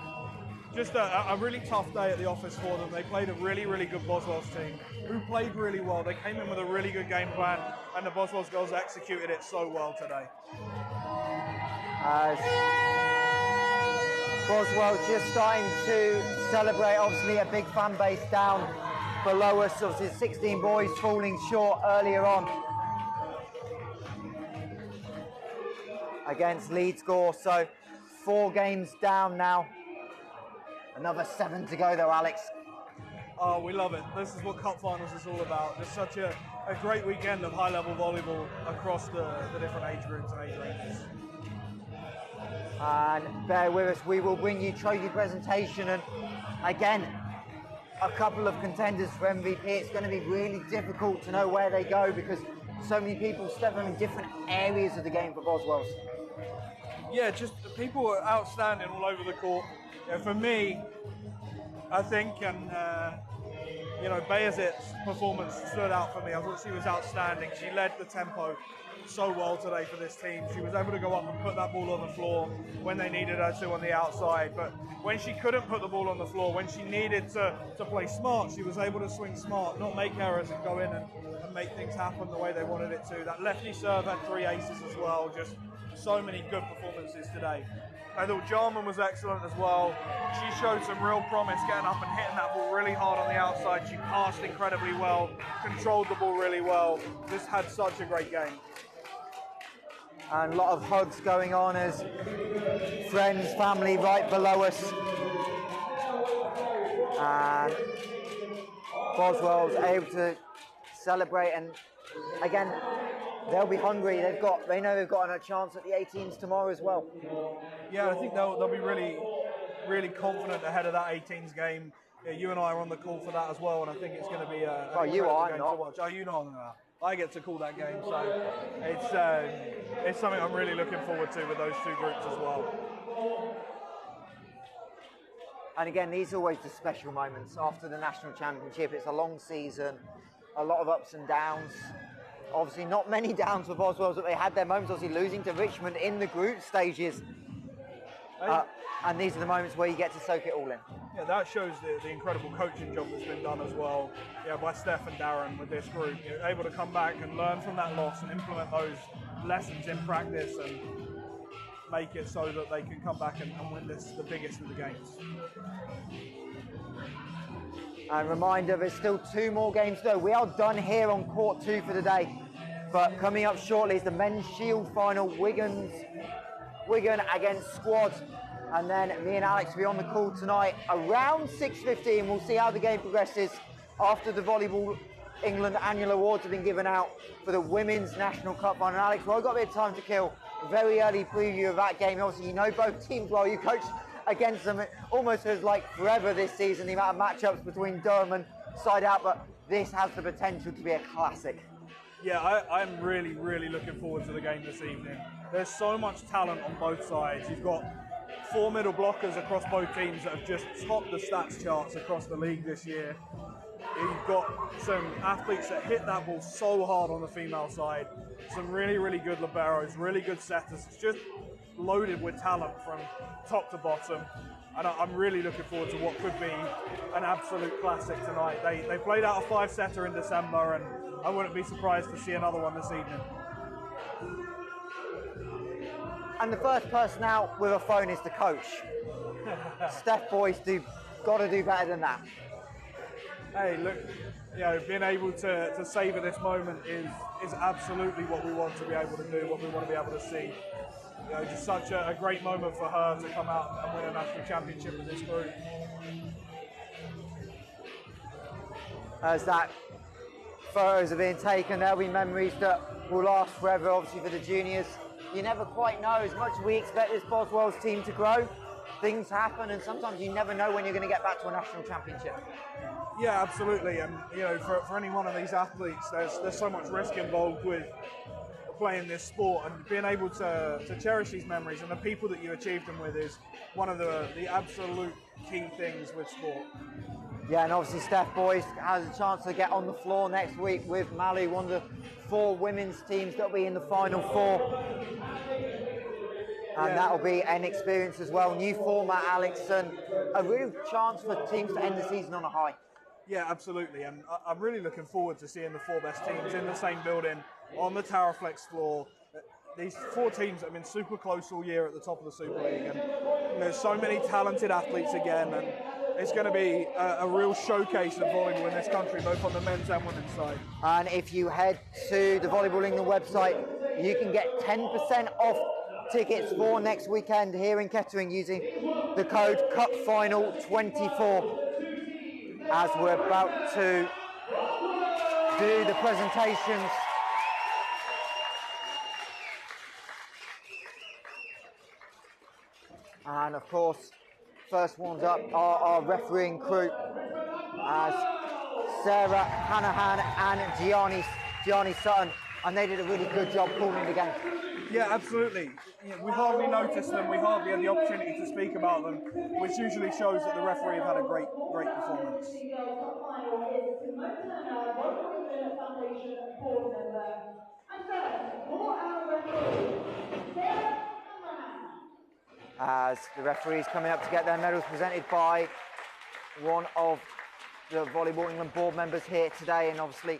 just a really tough day at the office for them. They played a really, really good Boswells team who played really well. They came in with a really good game plan, and the Boswells girls executed it so well today. Boswell just starting to celebrate, obviously a big fan base down below us, obviously 16 boys falling short earlier on against Leeds Gore, so 4 games down now. Another 7 to go though, Alex. Oh, we love it. This is what Cup Finals is all about. Just such a great weekend of high-level volleyball across the different age groups and age ranges. And bear with us, we will bring you trophy presentation, and again, a couple of contenders for MVP. It's going to be really difficult to know where they go because so many people step them in different areas of the game for Boswells. Yeah, just people are outstanding all over the court. Yeah, for me, I think, and Bayazit's performance stood out for me. I thought she was outstanding. She led the tempo so well today for this team. She was able to go up and put that ball on the floor when they needed her to on the outside, but when she couldn't put the ball on the floor, when she needed to play smart, she was able to swing smart, not make errors, and go in and make things happen the way they wanted it to. That lefty serve had 3 aces as well. Just so many good performances today. I thought Jarman was excellent as well. She showed some real promise getting up and hitting that ball really hard on the outside. She passed incredibly well, controlled the ball really well, just had such a great game. And a lot of hugs going on as friends, family right below us. And Boswell's able to celebrate, and again, they'll be hungry. They know they've got a chance at the 18s tomorrow as well. Yeah, I think they'll be really, really confident ahead of that 18s game. Yeah, you and I are on the call for that as well, and I think it's going to be an Well, you incredible are game not. to watch. Oh, you know, no. I get to call that game, so it's something I'm really looking forward to with those two groups as well. And again, these are always the special moments after the national championship. It's a long season, a lot of ups and downs. Obviously, not many downs for Boswells, but they had their moments. Obviously, losing to Richmond in the group stages. And these are the moments where you get to soak it all in. Yeah, that shows the incredible coaching job that's been done as well. Yeah, by Steph and Darren with this group, you're able to come back and learn from that loss and implement those lessons in practice and make it so that they can come back and win the biggest of the games. And reminder, there's still 2 more games to go. We are done here on court 2 for the day. But coming up shortly is the men's shield final, Wigan against Squad. And then me and Alex will be on the call tonight around 6:15. We'll see how the game progresses after the Volleyball England annual awards have been given out for the Women's National Cup final. Alex, well, I've got a bit of time to kill. Very early preview of that game. Obviously, you know both teams well. You coached against them. It almost feels like forever this season, the amount of matchups between Durham and Side Out. But this has the potential to be a classic. Yeah, I'm really, really looking forward to the game this evening. There's so much talent on both sides. You've got 4 middle blockers across both teams that have just topped the stats charts across the league this year. You've got some athletes that hit that ball so hard on the female side. Some really, really good liberos, really good setters. It's just loaded with talent from top to bottom. And I'm really looking forward to what could be an absolute classic tonight. They played out a 5-setter in December, and I wouldn't be surprised to see another one this evening. And the first person out with a phone is the coach. Steph boys got to do better than that. Hey, look, being able to savour this moment is absolutely what we want to be able to do, what we want to be able to see. Just such a great moment for her to come out and win a national championship with this group. As that photos are being taken, there'll be memories that will last forever, obviously, for the juniors. You never quite know, as much as we expect this Boswells team to grow, things happen, and sometimes you never know when you're going to get back to a national championship. Yeah, absolutely. And for any one of these athletes, there's so much risk involved with playing this sport, and being able to cherish these memories and the people that you achieved them with is one of the absolute key things with sport. Yeah, and obviously Steph Boyce has a chance to get on the floor next week with Mali, one of the 4 women's teams that will be in the Final 4. And that'll be an experience as well. New format, Alex, and a real chance for teams to end the season on a high. Yeah, absolutely. And I'm really looking forward to seeing the 4 best teams in the same building on the Towerflex floor. These 4 teams have been super close all year at the top of the Super League. And there's so many talented athletes again. And it's going to be a real showcase of volleyball in this country, both on the men's and women's side. And if you head to the Volleyball England website, you can get 10% off tickets for next weekend here in Kettering using the code CUPFINAL24 as we're about to do the presentations. And of course, first ones up are our refereeing crew as Sarah Hanahan and Gianni Sutton, and they did a really good job calling the game. Yeah, absolutely. We hardly noticed them, we hardly had the opportunity to speak about them, which usually shows that the referee have had a great performance. As the referees coming up to get their medals presented by one of the Volleyball England board members here today, and obviously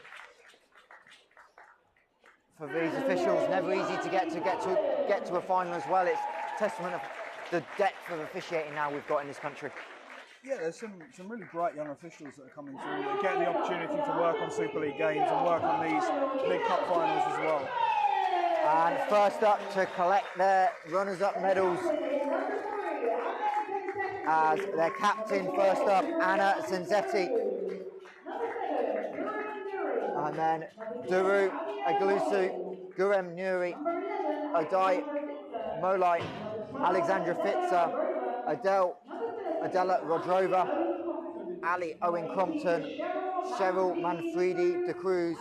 for these officials, never easy to get to a final as well. It's testament of the depth of officiating now we've got in this country. Yeah, there's some really bright young officials that are coming through that get the opportunity to work on Super League games and work on these big cup finals as well. And first up to collect their runners-up medals as their captain, first up, Anna Senzetti. And then Duru Aglusu, Gurem Nuri, Odai Molai, Alexandra Fitzer, Adela Rodrova, Ali Owen Crompton, Cheryl Manfredi De Cruz,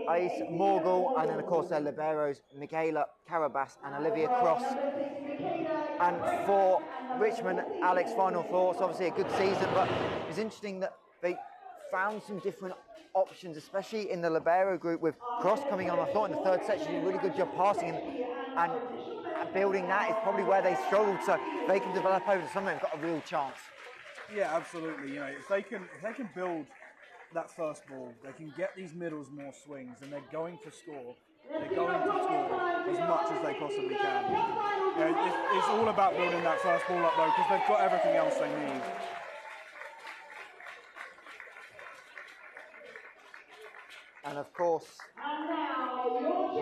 Ice Morgul, and then of course their liberos, Michaela Carabas and Olivia Cross. And for Richmond, Alex, final thoughts, obviously a good season, but it's interesting that they found some different options, especially in the libero group with Cross coming on. I thought in the third set she did a really good job passing, and building that is probably where they struggled, so if they can develop over the summer, they've got a real chance. Yeah, absolutely. You know, if they can build that first ball, they can get these middles more swings, and they're going to score. They're going to score as much as they possibly can. You know, it's all about building that first ball up though, because they've got everything else they need. And of course,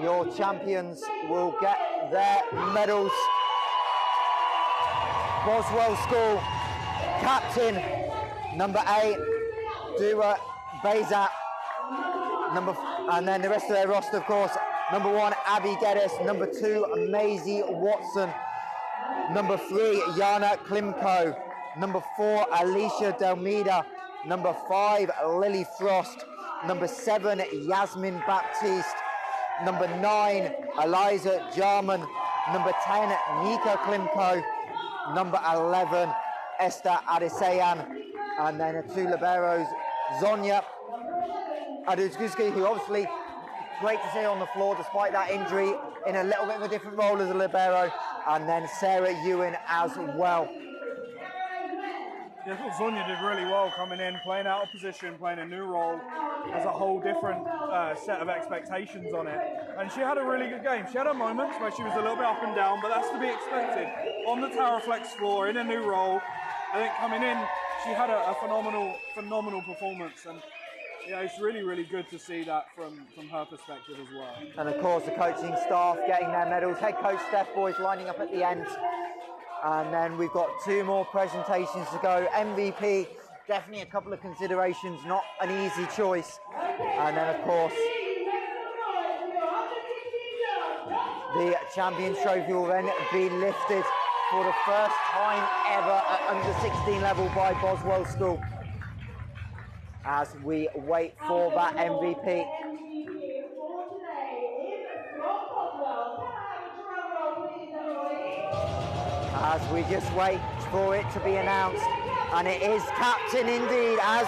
your champions will get their medals. Boswell School captain, number 8, Dua Bezat, and then the rest of their roster, of course, number 1, Abby Geddes, number 2, Maisie Watson, number 3, Yana Klimko, number 4, Alicia Delmeda, number 5, Lily Frost, number 7, Yasmin Baptiste, number 9, Eliza Jarman, number 10, Nika Klimko, number 11, Esther Adesayan, and then the 2 liberos, Zonia Aduzguski, who obviously great to see on the floor despite that injury, in a little bit of a different role as a libero, and then Sarah Ewan as well. Yeah, I thought Zonia did really well coming in, playing out of position, playing a new role, has a whole different set of expectations on it. And she had a really good game. She had her moments where she was a little bit up and down, but that's to be expected. On the Taraflex floor, in a new role, I think coming in, she had a phenomenal performance. And yeah, it's really, really good to see that from her perspective as well. And of course, the coaching staff getting their medals. Head coach Steph Boyce lining up at the end. And then we've got 2 more presentations to go. MVP, definitely a couple of considerations, not an easy choice. And then, of course, the Champions Trophy will then be lifted for the first time ever at under 16 level by Boswells School, as we wait for that MVP. As we just wait for it to be announced, and it is captain indeed, as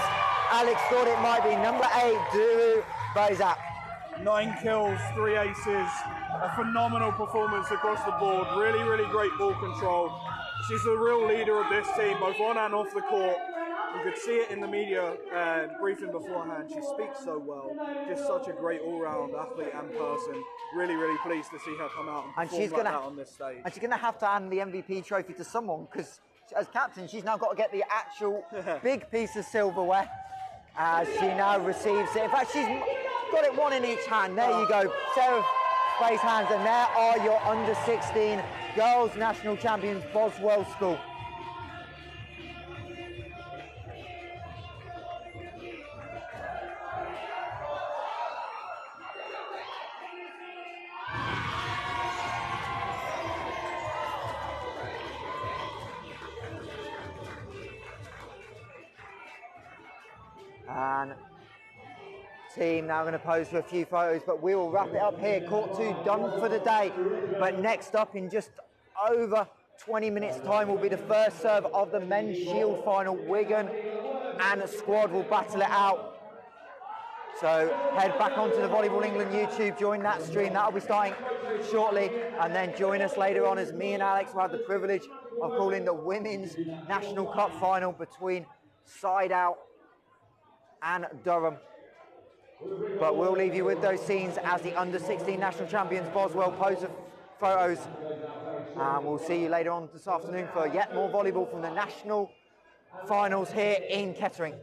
Alex thought it might be, number 8, Duru Bozak. 9 kills, 3 aces, a phenomenal performance across the board, really, really great ball control. She's the real leader of this team, both on and off the court. You could see it in the media briefing beforehand. She speaks so well, just such a great all-round athlete and person. Really, really pleased to see her come out and perform like that on this stage. And she's going to have to hand the MVP trophy to someone, because as captain, she's now got to get the actual big piece of silverware as she now receives it. In fact, she's got it 1 in each hand. There you go. Sarah Space hands, and there are your under 16 girls national champions, Boswells School. And team now going to pose for a few photos, but we will wrap it up here. Court 2 done for the day. But next up, in just over 20 minutes time, will be the first serve of the men's shield final. Wigan and the squad will battle it out. So head back onto the Volleyball England YouTube, join that stream. That'll be starting shortly, and then join us later on as me and Alex will have the privilege of calling the Women's National Cup final between Sideout and Durham. But we'll leave you with those scenes as the under 16 national champions Boswell pose the photos. And we'll see you later on this afternoon for yet more volleyball from the national finals here in Kettering.